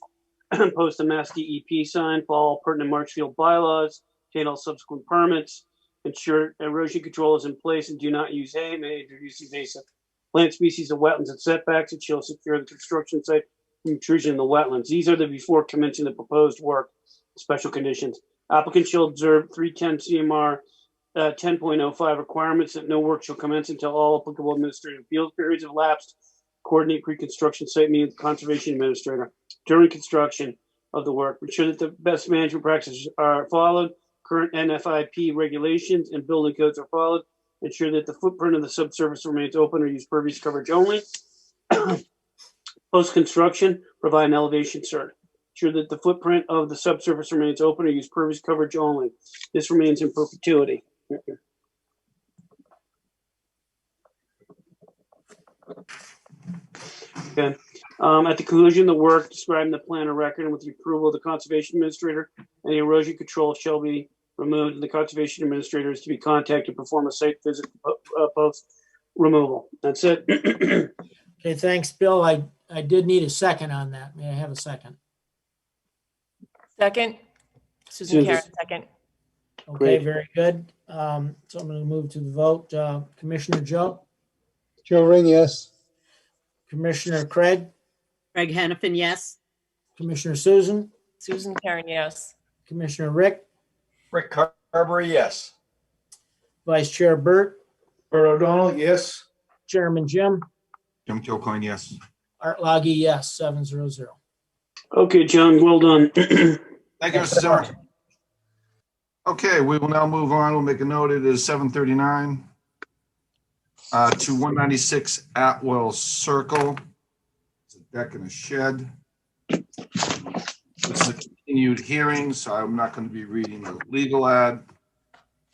post a Mass DEP sign, follow all pertinent Marshfield bylaws, obtain all subsequent permits, ensure erosion control is in place, and do not use hay, may introduce invasive plant species of wetlands and setbacks, and shall secure the construction site from intrusion in the wetlands. These are the before commencing the proposed work, special conditions. Applicant shall observe 310 CMR 10.05 requirements that no work shall commence until all applicable administrative appeals periods have lapsed. Coordinate pre-construction site meeting with the conservation administrator during construction of the work. Ensure that the best management practices are followed. Current NFIP regulations and building codes are followed. Ensure that the footprint of the subsurface remains open or use pervious coverage only. Post-construction, provide an elevation cert. Ensure that the footprint of the subsurface remains open or use pervious coverage only. This remains in perpetuity. Okay. At the conclusion of the work describing the plan of record and with the approval of the conservation administrator, any erosion control shall be removed, and the conservation administrator is to be contacted to perform a site visit post removal. That's it. Okay, thanks, Bill. I did need a second on that. May I have a second? Second. Susan Karen, second. Okay, Great. very good. So I'm going to move to the vote. Commissioner Joe, Joe Ring, yes. Commissioner Craig, Craig Hannafin, yes. Commissioner Susan, Susan Karen, yes. Commissioner Rick, Rick Carberry, yes. Vice Chair Burt, Bert O'Donnell, yes. Chairman Jim, Jim Kilcoyne, yes. Art Loggy, yes, 700. Okay, John, well done. Thank you, Mr. Zimmer. Okay, we will now move on. We'll make a note. It is 7:39 to 196 Atwell Circle. It's a deck and a shed. This is a continued hearing, so I'm not going to be reading the legal ad.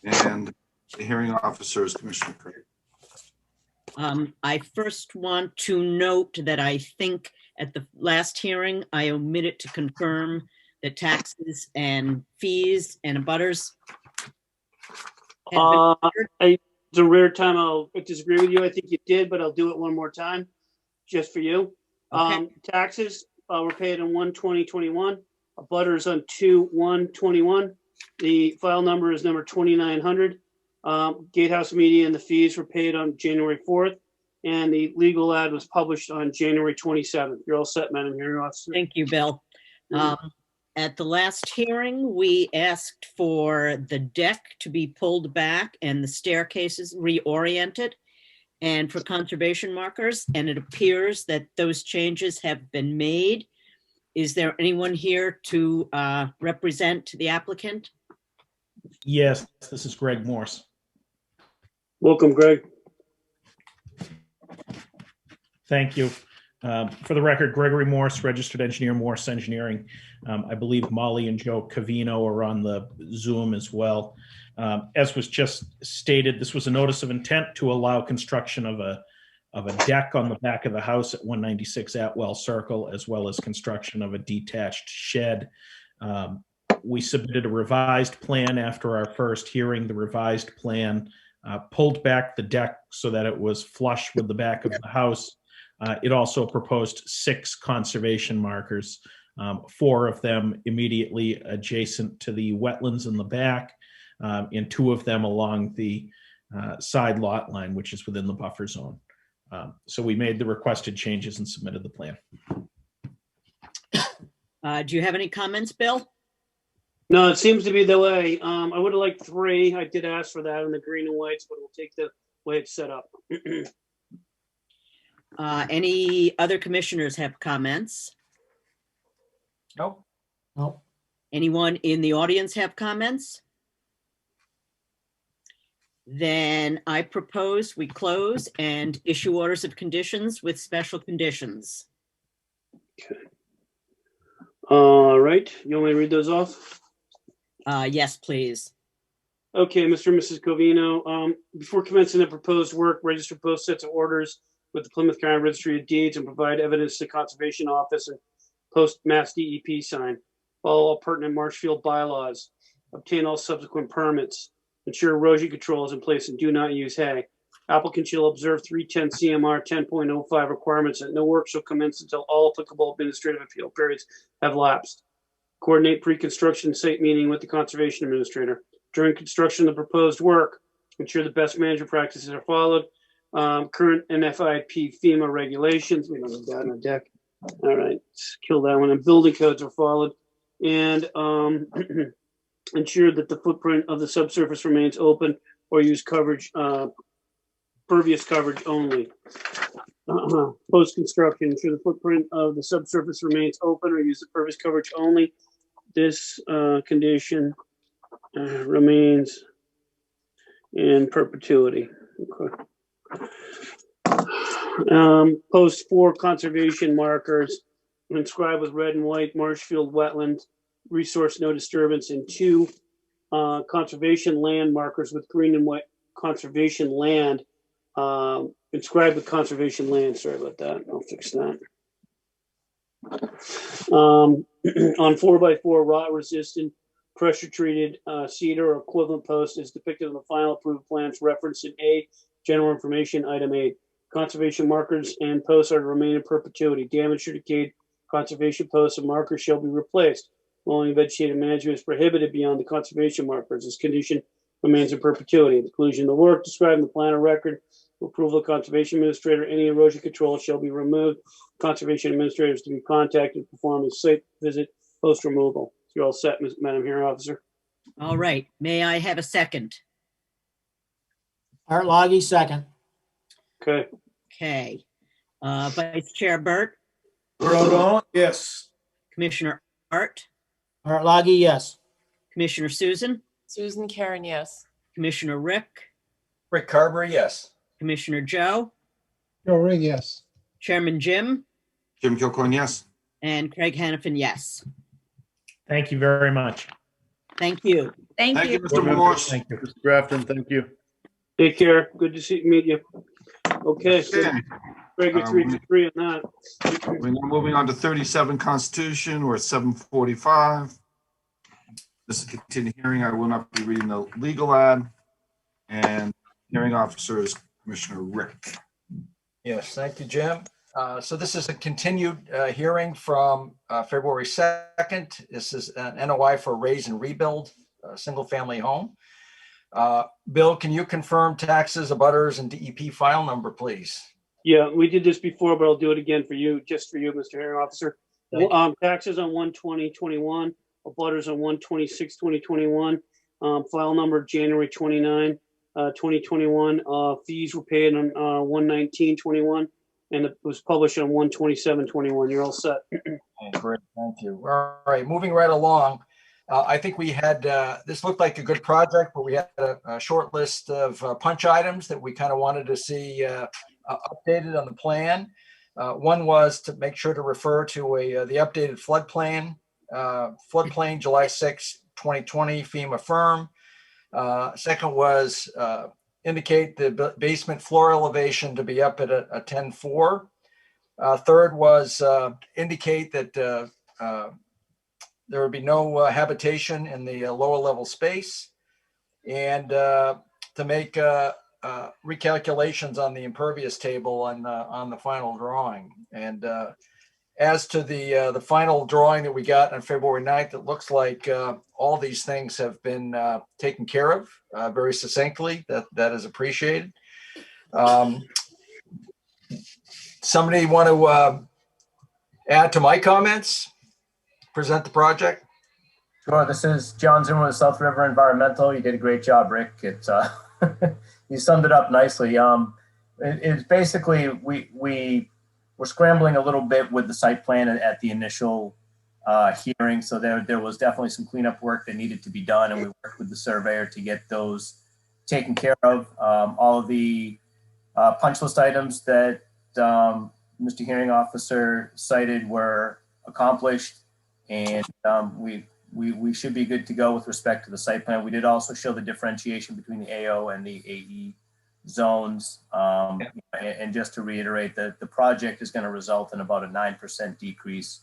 And the hearing officer is Commissioner Craig. I first want to note that I think at the last hearing, I omitted to confirm the taxes and fees and abutters. It's a rare time I'll disagree with you. I think you did, but I'll do it one more time, just for you. Okay. Taxes were paid on 1/20/21. Abutters on 2/1/21. The file number is number 2900. Gatehouse Media and the fees were paid on January 4th, and the legal ad was published on January 27th. You're all set, Madam Hearing Officer. Thank you, Bill. At the last hearing, we asked for the deck to be pulled back and the staircases reoriented and for conservation markers, and it appears that those changes have been made. Is there anyone here to represent the applicant? Yes, this is Greg Morse. Welcome, Greg. Thank you. For the record, Gregory Morse, registered engineer, Morse Engineering. I believe Molly and Joe Cavino are on the Zoom as well. As was just stated, this was a notice of intent to allow construction of a deck on the back of the house at 196 Atwell Circle, as well as construction of a detached shed. We submitted a revised plan after our first hearing. The revised plan pulled back the deck so that it was flush with the back of the house. It also proposed 6 conservation markers, 4 of them immediately adjacent to the wetlands in the back, and 2 of them along the side lot line, which is within the buffer zone. So we made the requested changes and submitted the plan. Do you have any comments, Bill? No, it seems to be the way. I would have liked 3. I did ask for that in the green and whites, but we'll take the way it's set up. Any other commissioners have comments? Nope. Nope. Anyone in the audience have comments? Then I propose we close and issue orders of conditions with special conditions. All right, you want me to read those off? Yes, please. Okay, Mr. and Mrs. Covino, before commencing the proposed work, register both sets of orders with the Plymouth County Registry of Deeds and provide evidence to the Conservation Office and post Mass DEP sign. Follow all pertinent Marshfield bylaws. Obtain all subsequent permits. Ensure erosion control is in place and do not use hay. Applicant shall observe 310 CMR 10.05 requirements that no work shall commence until all applicable administrative appeal periods have lapsed. Coordinate pre-construction site meeting with the Conservation Administrator. During construction of the proposed work, ensure the best management practices are followed. Current NFIP FEMA regulations, we don't have that on a deck. All right, let's kill that one. And building codes are followed. And ensure that the footprint of the subsurface remains open or use coverage, pervious coverage only. Post-construction, ensure the footprint of the subsurface remains open or use the pervious coverage only. This condition remains in perpetuity. Okay. Post 4 conservation markers inscribed with red and white Marshfield wetland resource no disturbance, and 2 conservation land markers with green and white conservation land inscribed with conservation land. Sorry about that. I'll fix that. On 4x4 rot resistant, pressure treated cedar or equivalent post is depicted on the final approved plans referenced in A, general information, item 8. Conservation markers and posts are to remain in perpetuity. Damaged or decayed conservation posts and markers shall be replaced. Mowing and vegetative management is prohibited beyond the conservation markers. This condition remains in perpetuity. At the conclusion of the work described in the plan or record, for approval of conservation administrator, any erosion control shall be removed. Conservation administrators to be contacted to perform a site visit post removal. You're all set, Madam Hearing Officer. All right. May I have a second? Art Loggy, second. Okay. Okay. Vice Chair Burt, Yes. Commissioner Art, Art Loggy, yes. Commissioner Susan, Susan Karen, yes. Commissioner Rick, Rick Carberry, yes. Commissioner Joe, Joe Ring, yes. Chairman Jim, Jim Kilcoyne, yes. and Craig Hannafin, yes. Thank you very much. Thank you. Thank you, Mr. Morse. Thank you. Mr. Grafton, thank you. Take care. Good to meet you. Okay. Okay. Craig, you're 3 to 3 on that. We're now moving on to 37 Constitution. We're at 7:45. This is a continued hearing. I will not be reading the legal ad. And hearing officer is Commissioner Rick. Yes, thank you, Jim. So this is a continued hearing from February 2nd. This is an NOI for raise and rebuild, a single-family home. Bill, can you confirm taxes, abutters, and DEP file number, please? Yeah, we did this before, but I'll do it again for you, just for you, Mr. Hearing Officer. Taxes on 1/20/21, abutters on 1/26/2021, file number January 29, 2021. Fees were paid on 1/19/21, and it was published on 1/27/21. You're all set. Okay, great, thank you. All right, moving right along. I think we had, this looked like a good project, but we had a short list of punch items that we kind of wanted to see updated on the plan. One was to make sure to refer to the updated floodplain, July 6, 2020 FEMA firm. Second was indicate the basement floor elevation to be up at a 10.4. Third was indicate that there would be no habitation in the lower level space, and to make recalculations on the impervious table on the final drawing. And as to the final drawing that we got on February 9th, it looks like all these things have been taken care of very succinctly. That is appreciated. Somebody want to add to my comments? Present the project? Sure, this is John Zimmer with South River Environmental. You did a great job, Rick. It's you summed it up nicely. It's basically we're scrambling a little bit with the site plan at the initial hearing, so there was definitely some cleanup work that needed to be done, and we worked with the surveyor to get those taken care of. All of the punch list items that Mr. Hearing Officer cited were accomplished, and we should be good to go with respect to the site plan. We did also show the differentiation between the AO and the AE zones. And just to reiterate that the project is going to result in about a 9% decrease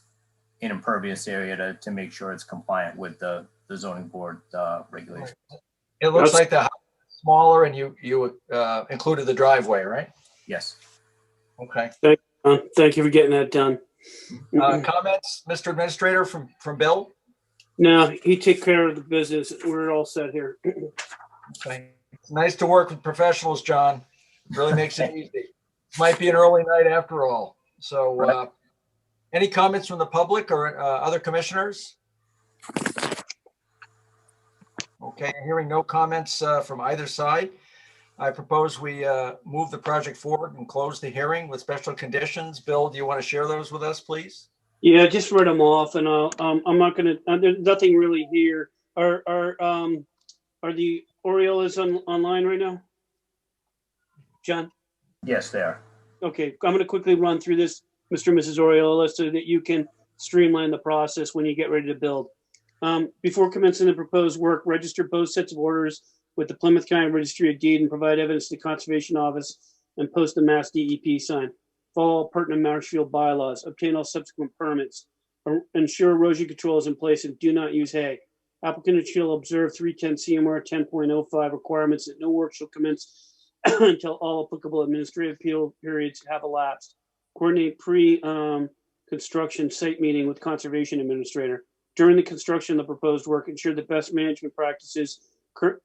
in impervious area to make sure it's compliant with the zoning board regulations. It looks like the house is smaller, and you included the driveway, right? Yes. Okay. Thank you for getting that done. Comments, Mr. Administrator, from Bill? No, he take care of the business. We're all set here. Okay. It's nice to work with professionals, John. Really makes it easy. Might be an early night after all. So any comments from the public or other commissioners? Okay, hearing no comments from either side, I propose we move the project forward and close the hearing with special conditions. Bill, do you want to share those with us, please? Yeah, just read them off, and I'm not gonna. There's nothing really here. Are the Orioles online right now, John? Yes, they are. Okay, I'm gonna quickly run through this, Mr. and Mrs. Oriola, so that you can streamline the process when you get ready to build. Before commencing the proposed work, register both sets of orders with the Plymouth County Registry of Deed and provide evidence to the Conservation Office and post the Mass DEP sign. follow all pertinent Marshfield bylaws, obtain all subsequent permits, ensure erosion control is in place, and do not use hay. Applicant shall observe 310 CMR 10.05 requirements that no work shall commence until all applicable administrative appeal periods have elapsed. Coordinate pre-construction site meeting with conservation administrator. During the construction of the proposed work, ensure the best management practices, current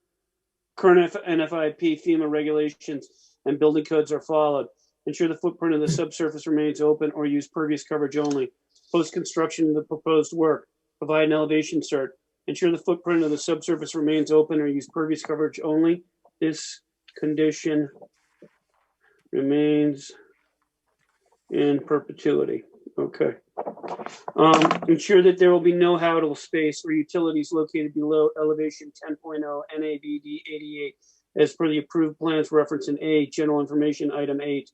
NFIP, FEMA regulations, and building codes are followed. Ensure the footprint of the subsurface remains open or use pervious coverage only. Post-construction of the proposed work, provide an elevation cert. Ensure the footprint of the subsurface remains open or use pervious coverage only. This condition remains in perpetuity. Okay. Ensure that there will be no habitable space or utilities located below elevation 10.0 NAVD 88 as per the approved plans referenced in A, general information item 8.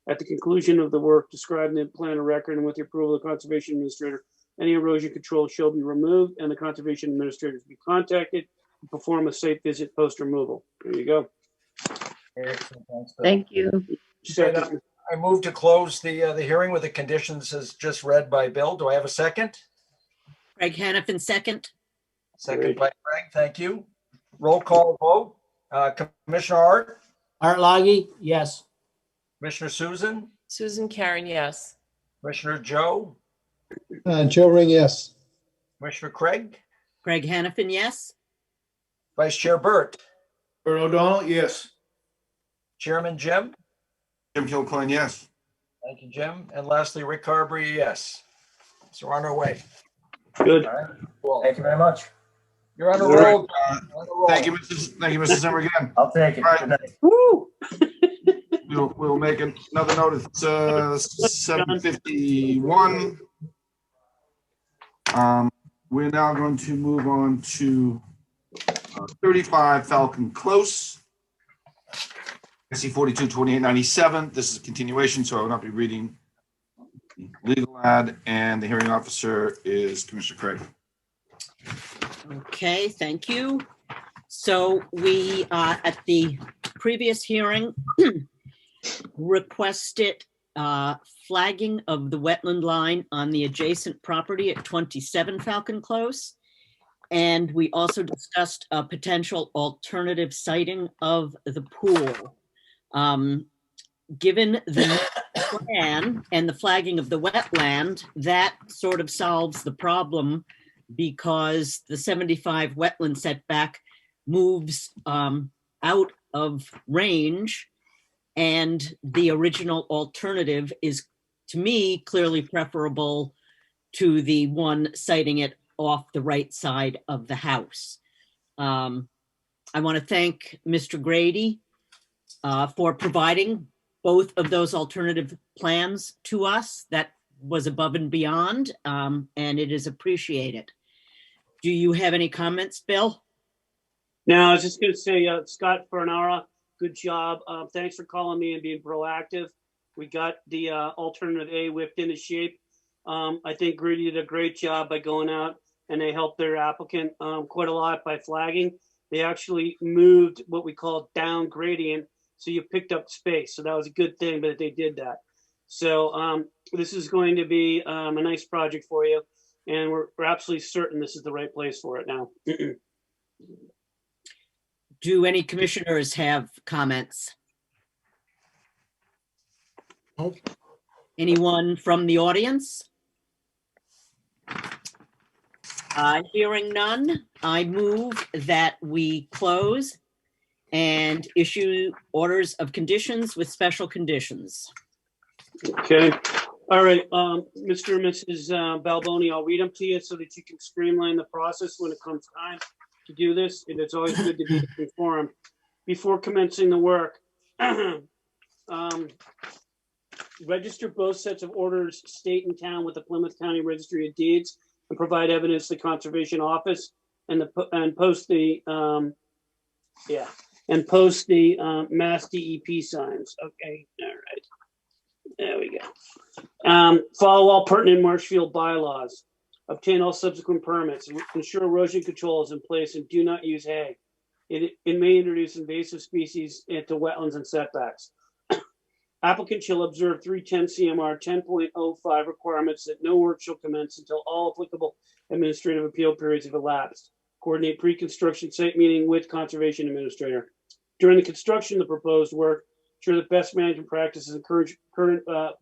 At the conclusion of the work described in the plan of record and with the approval of the conservation administrator, any erosion control shall be removed and the conservation administrator to be contacted to perform a site visit post removal. There you go. Excellent. Thanks, Bill. Thank you. Second. I move to close the hearing with the conditions as just read by Bill. Do I have a second? Craig Hannafin, second. Second by Craig. Thank you. Roll call vote. Commissioner Art, Art Loggy, yes. Commissioner Susan, Susan Karen, yes. Commissioner Joe, Joe Ring, yes. Commissioner Craig, Craig Hannafin, yes. Vice Chair Burt, Bert O'Donnell, yes. Chairman Jim. Jim Kilcoyne, yes. Thank you, Jim. And lastly, Rick Carberry, yes. So we're on our way. Good. All right. Cool. Thank you very much. You're on a All right. roll. Thank you, Mr. Zimmer again. I'll take it. All right. Good night. Woo! We'll make another note. It's 7:51. We're now going to move on to 35 Falcon Close. SC 422897. This is a continuation, so I will not be reading the legal ad, and the hearing officer is Commissioner Craig. Okay, thank you. So we, at the previous hearing, requested flagging of the wetland line on the adjacent property at 27 Falcon Close. And we also discussed a potential alternative siting of the pool. Given the plan and the flagging of the wetland, that sort of solves the problem because the 75 wetland setback moves out of range, and the original alternative is, to me, clearly preferable to the one siting it off the right side of the house. I want to thank Mr. Grady for providing both of those alternative plans to us. That was above and beyond, and it is appreciated. Do you have any comments, Bill? Now, I was just going to say, Scott Fernara, good job. Thanks for calling me and being proactive. We got the alternative A whipped into shape. I think Grady did a great job by going out, and they helped their applicant quite a lot by flagging. They actually moved what we call down gradient, so you picked up space. So that was a good thing, but they did that. So this is going to be a nice project for you, and we're absolutely certain this is the right place for it now. Do any commissioners have comments? Nope. Anyone from the audience? Hearing none, I move that we close and issue orders of conditions with special conditions. Okay. All right, Mr. and Mrs. Balboni, I'll read them to you so that you can streamline the process when it comes time to do this. And it's always good to be informed. Before commencing the work, register both sets of orders, state and town, with the Plymouth County Registry of Deeds, and provide evidence to the Conservation Office, and post the Mass DEP signs. Okay, all right. There we go. Follow all pertinent Marshfield bylaws. Obtain all subsequent permits. Ensure erosion control is in place and do not use hay. It may introduce invasive species into wetlands and setbacks. Applicant shall observe 310 CMR 10.05 requirements that no work shall commence until all applicable administrative appeal periods have elapsed. Coordinate pre-construction site meeting with conservation administrator. During the construction of the proposed work, ensure that best management practices and current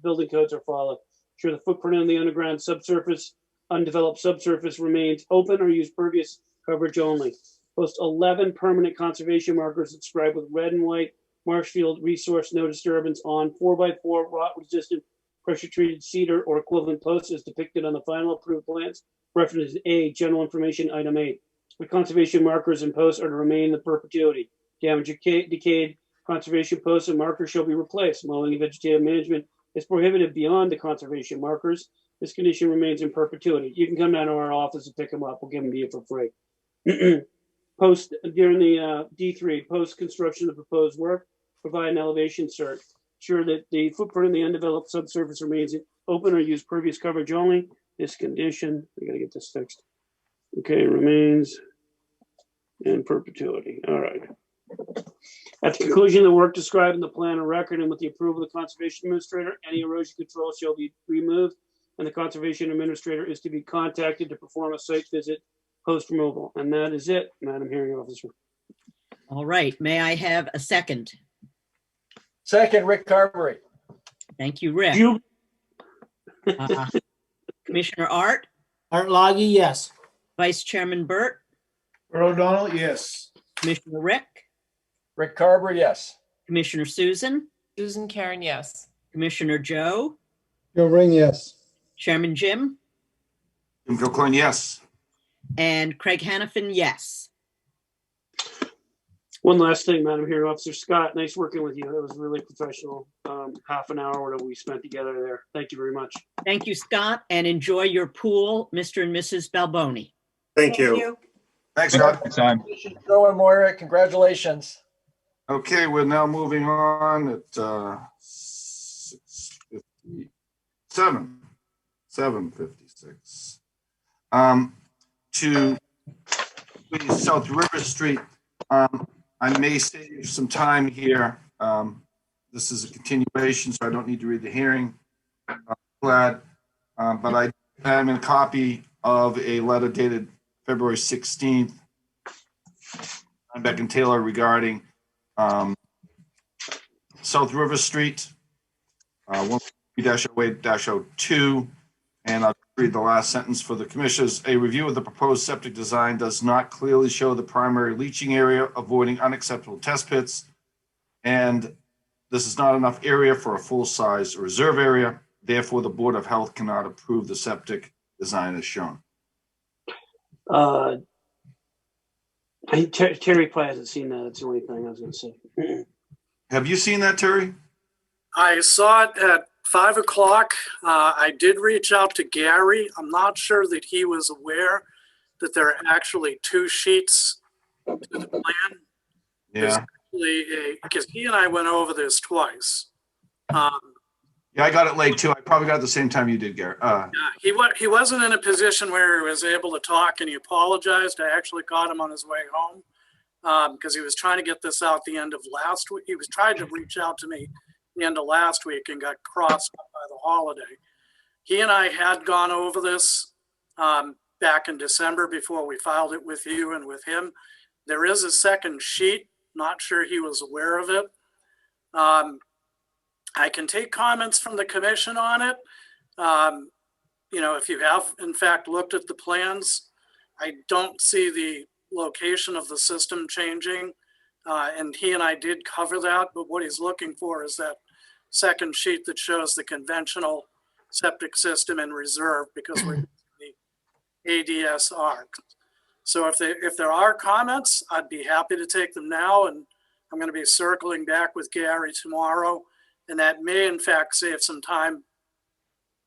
building codes are followed. Ensure the footprint of the underground subsurface, undeveloped subsurface remains open or use pervious coverage only. Post 11 permanent conservation markers inscribed with red and white Marshfield Resource No Disturbance on 4x4 rot-resistant pressure-treated cedar or equivalent posts as depicted on the final approved plans. Reference A, general information, item 8. The conservation markers and posts are to remain in the perpetuity. Damaged or decayed conservation posts and markers shall be replaced. Mowing and vegetative management is prohibited beyond the conservation markers. This condition remains in perpetuity. You can come down to our office and pick them up. We'll give them to you for free. Post during the D3, post construction of proposed work, provide an elevation cert. Ensure that the footprint of the undeveloped subsurface remains open or use pervious coverage only. This condition, we gotta get this fixed. Okay, remains in perpetuity. All right. At the conclusion of the work described in the plan of record and with the approval of the conservation administrator, any erosion control shall be removed, and the conservation administrator is to be contacted to perform a site visit post removal. And that is it, Madam Hearing Officer. All right, may I have a second? Second, Rick Carberry. Thank you, Rick. Commissioner Art, Art Loggy, yes. Vice Chairman Burt, Earl O'Donnell, yes. Commissioner Rick, Rick Carberry, yes. Commissioner Susan, Susan Karen, yes. Commissioner Joe, Joe Ring, yes. Chairman Jim, Jim Kilcoyne, yes. and Craig Hannafin, yes. One last thing, Madam Hearing Officer. Scott, nice working with you. That was really professional. Half an hour that we spent together there. Thank you very much. Thank you, Scott, and enjoy your pool, Mr. and Mrs. Balboni. Thank you. Thanks, Scott. Joe and Moira, congratulations. Okay, we're now moving on at 7:56. To South River Street. I may save some time here. This is a continuation, so I don't need to read the hearing. I'm glad, but I am in a copy of a letter dated February 16th. I'm Beck and Taylor regarding South River Street, 1-08-02, and I'll read the last sentence for the commissioners. A review of the proposed septic design does not clearly show the primary leaching area, avoiding unacceptable test pits, and this is not enough area for a full-size reserve area. Therefore, the Board of Health cannot approve the septic design as shown. Terry probably hasn't seen that. That's the only thing I was going to say. Have you seen that, Terry? I saw it at 5 o'clock. I did reach out to Gary. I'm not sure that he was aware that there are actually two sheets to the plan. Yeah. Because he and I went over this twice. Yeah, I got it late too. I probably got it the same time you did, Gary. He wasn't in a position where he was able to talk, and he apologized. I actually caught him on his way home because he was trying to get this out the end of last week. He was trying to reach out to me the end of last week and got crossed up by the holiday. He and I had gone over this back in December before we filed it with you and with him. There is a second sheet. Not sure he was aware of it. I can take comments from the commission on it. If you have in fact looked at the plans, I don't see the location of the system changing. And he and I did cover that, but what he's looking for is that second sheet that shows the conventional septic system in reserve, because we're the ADSR. So if there are comments, I'd be happy to take them now, and I'm going to be circling back with Gary tomorrow, and that may in fact save some time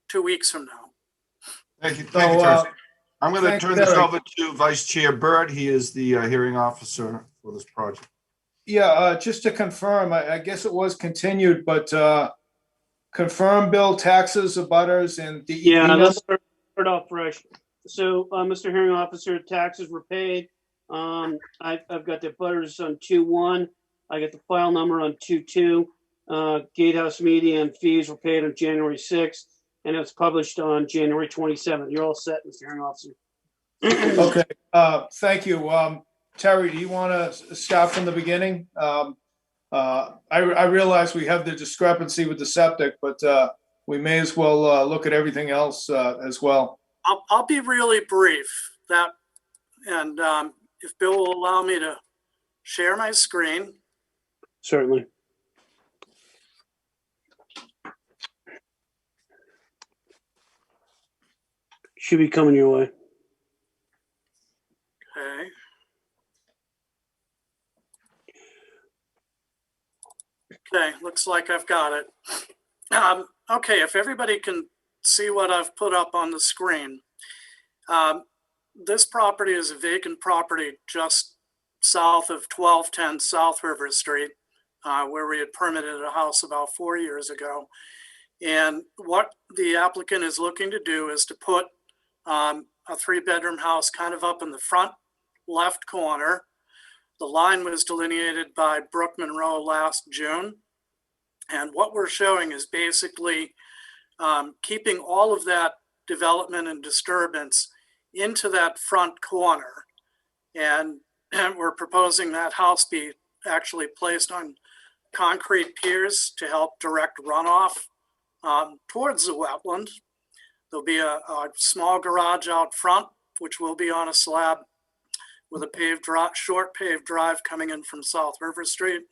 2 weeks from now. Thank you, Terry. I'm going to turn this over to Vice Chair Burt. He is the hearing officer for this project. Yeah, just to confirm, I guess it was continued, but confirm bill taxes, abutters, and DEP. Yeah, let's start off fresh. So, Mr. Hearing Officer, taxes were paid. I've got the butters on 2-1. I got the file number on 2-2. Gatehouse Media and fees were paid on January 6th, and it was published on January 27th. You're all set, Mr. Hearing Officer. Okay, thank you. Terry, do you want to start from the beginning? I realize we have the discrepancy with the septic, but we may as well look at everything else as well. I'll be really brief. And if Bill will allow me to share my screen. Certainly. Should be coming your way. Okay. Okay, looks like I've got it. Okay, if everybody can see what I've put up on the screen. This property is a vacant property just south of 1210 South River Street, where we had permitted a house about 4 years ago. And what the applicant is looking to do is to put a 3-bedroom house kind of up in the front left corner. The line was delineated by Brooke Monroe last June. And what we're showing is basically keeping all of that development and disturbance into that front corner. And we're proposing that house be actually placed on concrete piers to help direct runoff towards the wetland. There'll be a small garage out front, which will be on a slab with a short paved drive coming in from South River Street.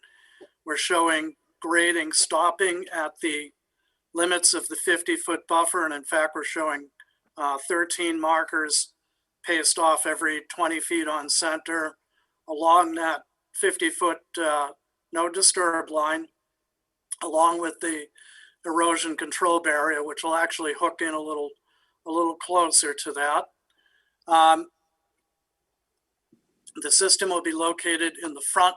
We're showing grading stopping at the limits of the 50-foot buffer. And in fact, we're showing 13 markers paced off every 20 feet on center along that 50-foot no disturb line, along with the erosion control barrier, which will actually hook in a little closer to that. The system will be located in the front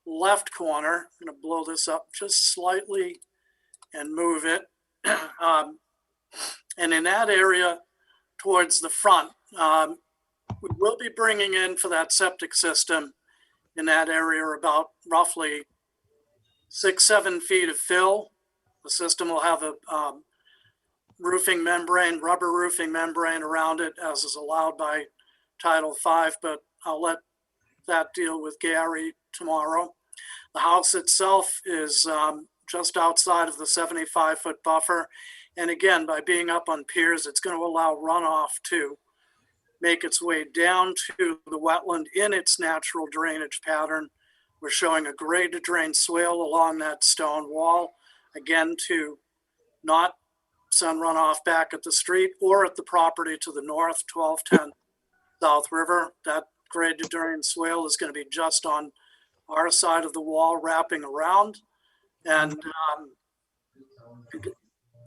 left corner. I'm going to blow this up just slightly and move it. And in that area towards the front, we will be bringing in for that septic system in that area about roughly 6-7 feet of fill. The system will have a roofing membrane, rubber roofing membrane around it, as is allowed by Title V, but I'll let that deal with Gary tomorrow. The house itself is just outside of the 75-foot buffer. And again, by being up on piers, it's going to allow runoff to make its way down to the wetland in its natural drainage pattern. We're showing a grade to drain swale along that stone wall, again, to not send runoff back at the street or at the property to the north, 1210 South River. That grade to drain swale is going to be just on our side of the wall, wrapping around. And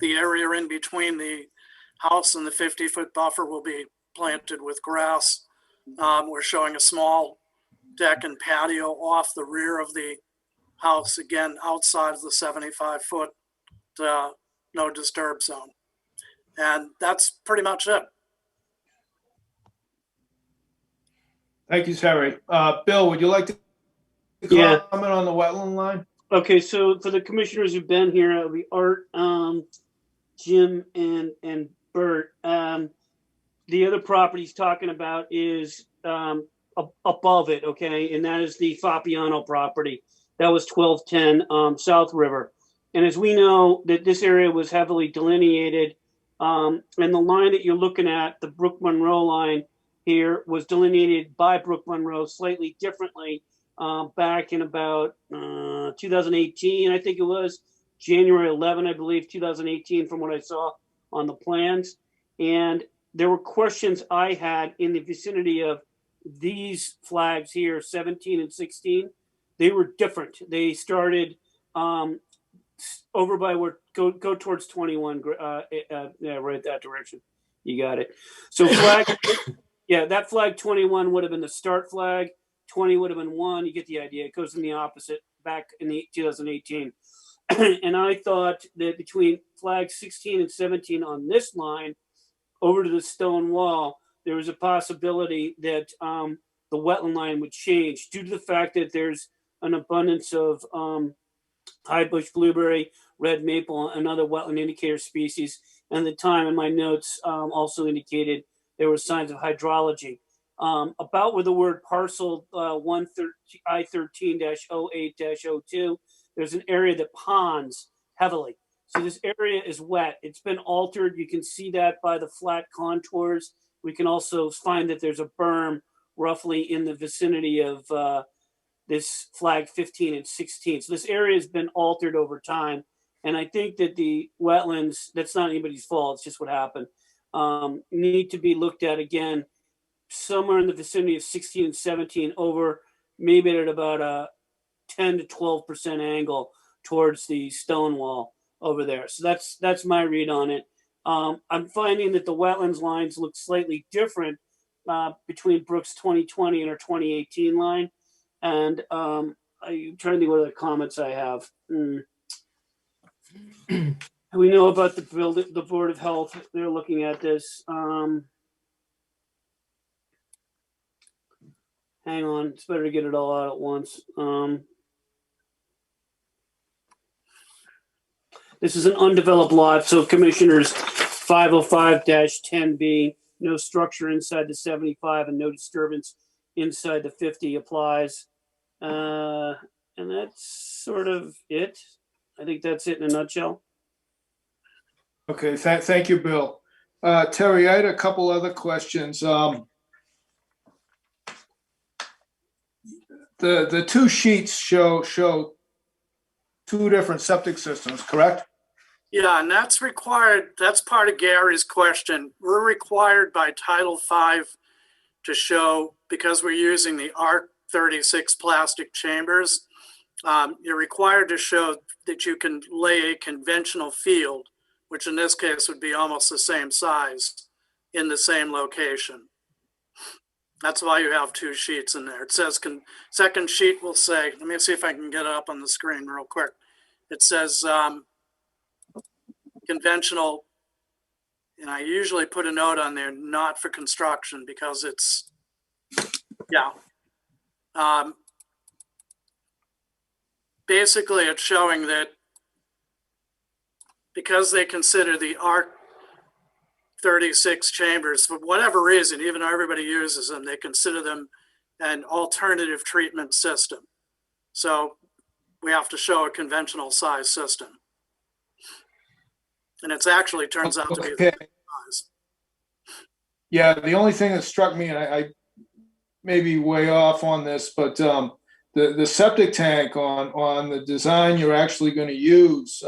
the area in between the house and the 50-foot buffer will be planted with grass. We're showing a small deck and patio off the rear of the house, again, outside of the 75-foot no disturb zone. And that's pretty much it. Thank you, Terry. Bill, would you like to Yeah. comment on the wetland line? Okay, so for the commissioners who've been here, it'll be Art, Jim, and Bert. The other property he's talking about is above it, okay? And that is the Fapiano property. That was 1210 South River. And as we know, that this area was heavily delineated, and the line that you're looking at, the Brooke Monroe line here, was delineated by Brooke Monroe slightly differently back in about 2018, I think it was, January 11, I believe, 2018, from what I saw on the plans. And there were questions I had in the vicinity of these flags here, 17 and 16. They were different. They started over by where, go towards 21, yeah, right that direction. You got it. So flag, yeah, that flag 21 would have been the start flag. 20 would have been 1. You get the idea. It goes in the opposite back in the 2018. And I thought that between flag 16 and 17 on this line over to the stone wall, there was a possibility that the wetland line would change due to the fact that there's an abundance of high bush blueberry, red maple, and other wetland indicator species. And the time in my notes also indicated there were signs of hydrology. About where the word parcel I13-08-02, there's an area that ponds heavily. So this area is wet. It's been altered. You can see that by the flat contours. We can also find that there's a berm roughly in the vicinity of this flag 15 and 16. So this area has been altered over time. And I think that the wetlands, that's not anybody's fault, it's just what happened, need to be looked at again somewhere in the vicinity of 16 and 17 over maybe at about a 10 to 12% angle towards the stone wall over there. So that's my read on it. I'm finding that the wetlands lines look slightly different between Brooks 2020 and our 2018 line. And I'm trying to think what other comments I have. We know about the Board of Health. They're looking at this. Hang on, it's better to get it all out at once. This is an undeveloped lot, so commissioners 505-10B, no structure inside the 75 and no disturbance inside the 50 applies. And that's sort of it. I think that's it in a nutshell. Okay, thank you, Bill. Terry, I had a couple other questions. The two sheets show two different septic systems, correct? Yeah, and that's required. That's part of Gary's question. We're required by Title V to show, because we're using the ARC-36 plastic chambers, you're required to show that you can lay a conventional field, which in this case would be almost the same size, in the same location. That's why you have two sheets in there. It says, second sheet will say, let me see if I can get it up on the screen real quick. It says conventional, and I usually put a note on there, not for construction, because it's, yeah. Basically, it's showing that because they consider the ARC-36 chambers, for whatever reason, even though everybody uses them, they consider them an alternative treatment system. So we have to show a conventional size system. And it's actually turns out to be the same size. Yeah, the only thing that struck me, and I may be way off on this, but the septic tank on the design you're actually going to use,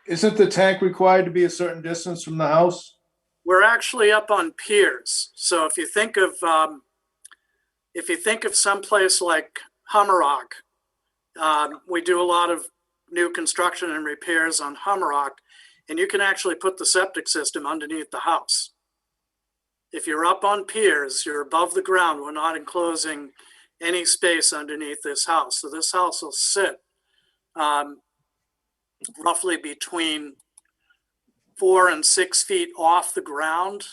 isn't the tank required to be a certain distance from the house? We're actually up on piers. So if you think of someplace like Hummerock, we do a lot of new construction and repairs on Hummerock, and you can actually put the septic system underneath the house. If you're up on piers, you're above the ground. We're not enclosing any space underneath this house. So this house will sit roughly between 4 and 6 feet off the ground.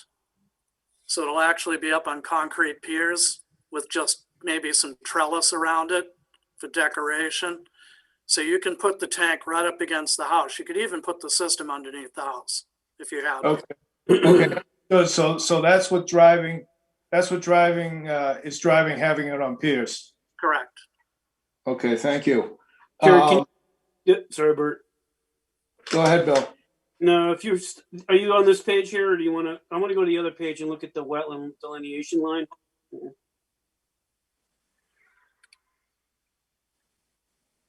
So it'll actually be up on concrete piers with just maybe some trellis around it for decoration. So you can put the tank right up against the house. You could even put the system underneath the house if you have it. Okay. Good. So that's what driving is driving having it on piers. Correct. Okay, thank you. Sorry, Bert. Go ahead, Bill. No, are you on this page here, or do you want to? I want to go to the other page and look at the wetland delineation line.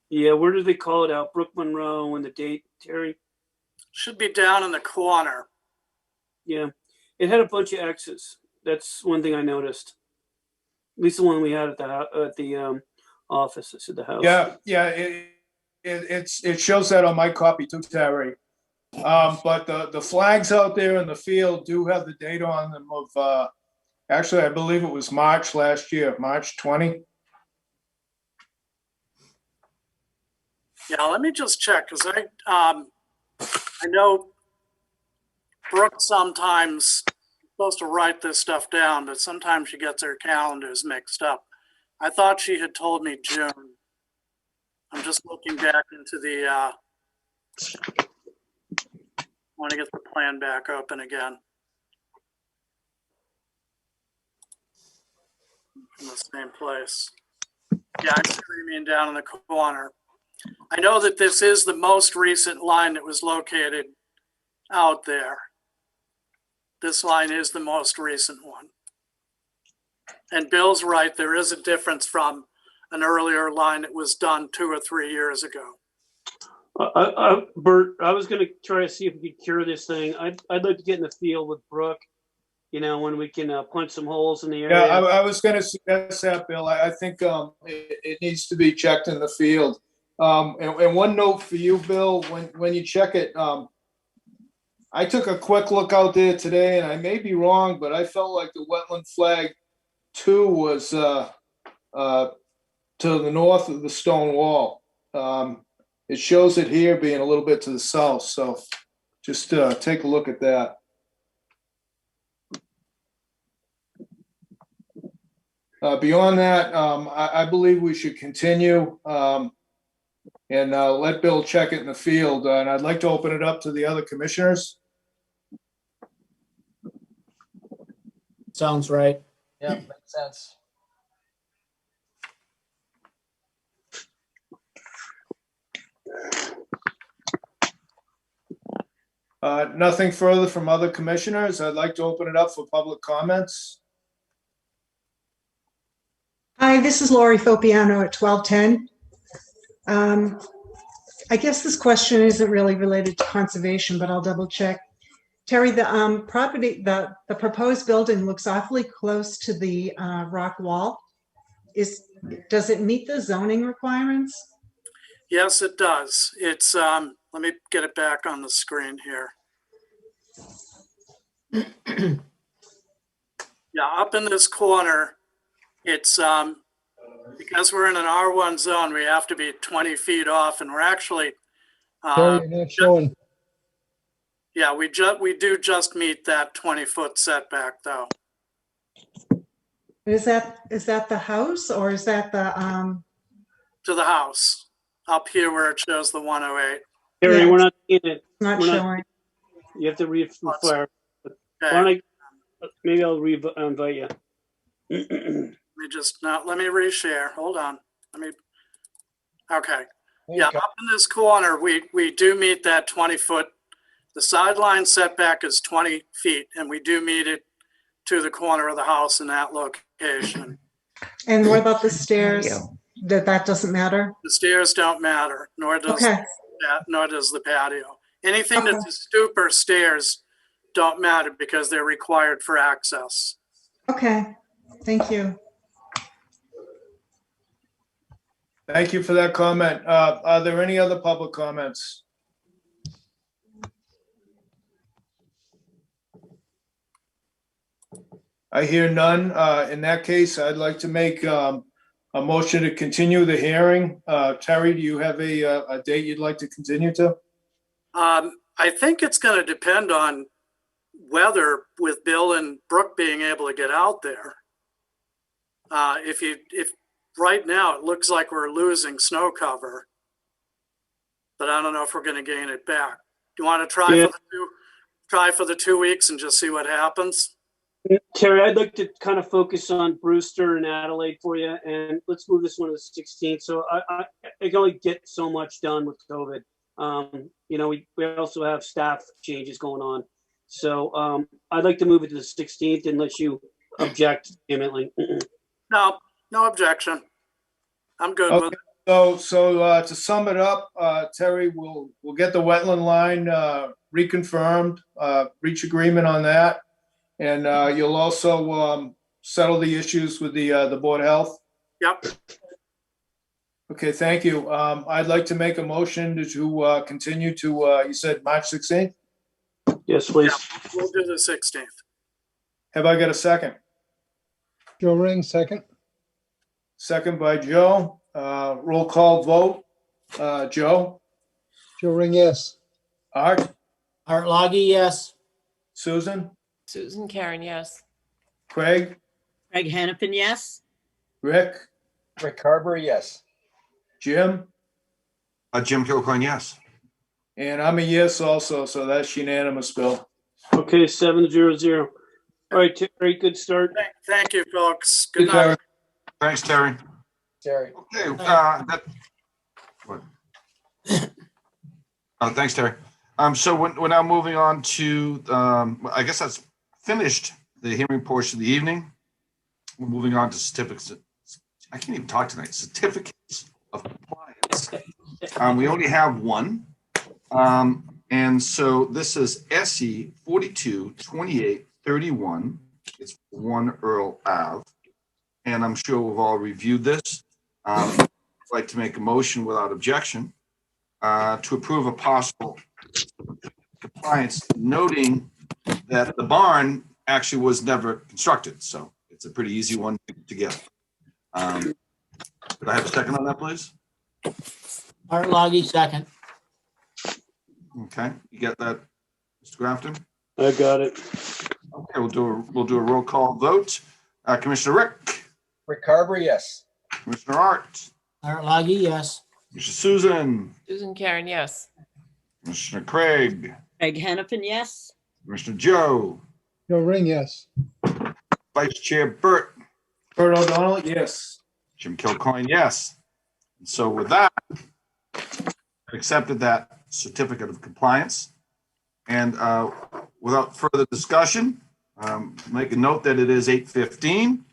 Yeah, where do they call it out? Brook Monroe and the date, Terry? Should be down in the corner. Yeah, it had a bunch of X's. That's one thing I noticed. At least the one we had at the office. It said the house. Yeah. It shows that on my copy too, Terry. But the flags out there in the field do have the date on them of actually I believe it was March last year, March 20. Yeah, let me just check, because I know Brooke sometimes supposed to write this stuff down, but sometimes she gets her calendars mixed up. I thought she had told me June. I'm just looking back into the, I want to get the plan back open again. In the same place. Yeah, I see what you mean down in the corner. I know that this is the most recent line that was located out there. This line is the most recent one. And Bill's right, there is a difference from an earlier line that was done 2 or 3 years ago. Bert, I was going to try to see if we could cure this thing. I'd like to get in the field with Brooke, you know, when we can punch some holes in the area. Yeah, I was going to suggest that, Bill. I think it needs to be checked in the field. And one note for you, Bill, when you check it, I took a quick look out there today, and I may be wrong, but I felt like the wetland flag 2 was to the north of the stone wall. It shows it here being a little bit to the south, so just take a look at that. Beyond that, I believe we should continue and let Bill check it in the field. And I'd like to open it up to the other commissioners. Sounds right. Yeah, makes sense. Nothing further from other commissioners. I'd like to open it up for public comments. Hi, this is Lori Fopiano at 1210. I guess this question isn't really related to conservation, but I'll double check. Terry, the property, the proposed building looks awfully close to the rock wall. Does it meet the zoning requirements? Yes, it does. It's, let me get it back on the screen here. Yeah, up in this corner, it's, because we're in an R1 zone, we have to be 20 feet off, and we're actually, Terry, you're not showing. yeah, we do just meet that 20-foot setback, though. Is that the house or is that the To the house, up here where it shows the 108. Terry, Yeah. we're not seeing it. not We're not- showing? You have to refire. Why Okay. don't maybe I'll invite you. Let me just, now, let me reshare. Hold on. Okay. Yeah, up in this corner, we do meet that 20-foot. The sideline setback is 20 feet, and we do meet it to the corner of the house in that location. And what about the stairs? That doesn't matter? The stairs don't matter, nor does Okay. nor does the patio. Anything that's a stoop or stairs don't matter because they're required for access. Okay, thank you. Thank you for that comment. Are there any other public comments? I hear none. In that case, I'd like to make a motion to continue the hearing. Terry, do you have a date you'd like to continue to? I think it's going to depend on weather with Bill and Brooke being able to get out there. If right now it looks like we're losing snow cover, but I don't know if we're going to gain it back. Do you want to try for the 2 weeks and just see what happens? Terry, I'd like to kind of focus on Brewster and Adelaide for you, and let's move this one to the 16th. So I can only get so much done with COVID. You know, we also have staff changes going on. So I'd like to move it to the 16th unless you object vehemently. No objection. I'm good with it. So to sum it up, Terry, we'll get the wetland line reconfirmed, reach agreement on that. And you'll also settle the issues with the Board of Health? Yep. Okay, thank you. I'd like to make a motion to continue to, you said March 16th? Yes, please. Yeah, we'll do the 16th. Have I got a second? Joe Ring, second. Second by Joe. Roll call vote. Joe? Joe Ring, yes. Art? Art Loggy, yes. Susan? Susan Karen, yes. Craig? Craig Hannafin, yes. Rick? Rick Carberry, yes. Jim? Jim Kilcoyne, yes. And I'm a yes also, so that's unanimous, Bill. Okay, 7-0-0. All right, Terry, good start. Thank you, folks. Good night. Thanks, Terry. Terry. Okay, what? Thanks, Terry. So we're now moving on to, I guess that's finished the hearing portion of the evening. We're moving on to certificates. I can't even talk tonight. Certificates of compliance. We only have one. And so this is SE 422831. It's 1 Earl Ave. And I'm sure we've all reviewed this. I'd like to make a motion without objection to approve a possible compliance, noting that the barn actually was never constructed. So it's a pretty easy one to get. Could I have a second on that, please? Art Loggy, second. Okay, you get that, Mr. Grafton? I got it. Okay, we'll do a roll call vote. Commissioner Rick, Rick Carber, yes. Commissioner Art, Art Loggy, yes. Commissioner Susan, Susan Karen, yes. Commissioner Craig, Craig Hannafin, yes. Commissioner Joe, Joe Ring, yes. Vice Chair Burt, Bert O'Donnell, yes. Jim Kilcoyne, yes. And so with that, I've accepted that certificate of compliance. And without further discussion, make a note that it is 8:15,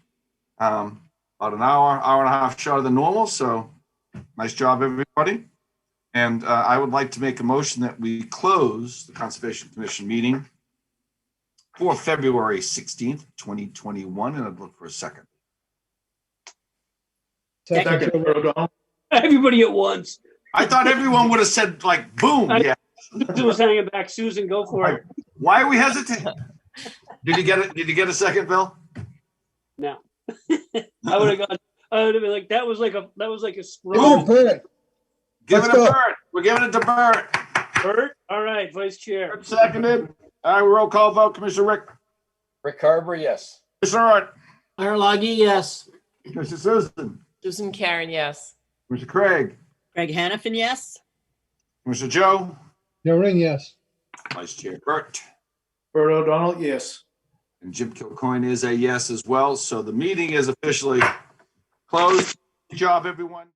about an hour and a half shorter than normal. So nice job, everybody. And I would like to make a motion that we close the Conservation Commission meeting for February 16th, 2021. And I'd look for a second. Second, Bert O'Donnell. Everybody at once. I thought everyone would have said like, boom, yeah. Susan was hanging back. Susan, go for it. Why are we hesitating? Did you get it? Did you get a second, Bill? No. I would have been like, that was like a Give it scroll. to Bert. Give Let's it to go. Bert. We're giving it to Bert. Bert? All right, Vice Chair. Bert seconded. All right, roll call vote. Commissioner Rick. Rick Carber, yes. Commissioner Art. Art Loggy, yes. Commissioner Susan. Susan Karen, yes. Commissioner Craig. Craig Hannafin, yes. Commissioner Joe. Joe Ring, yes. Vice Chair Burt. Bert O'Donnell, yes. And Jim Kilcoyne is a yes as well. So the meeting is officially closed. Good job, everyone.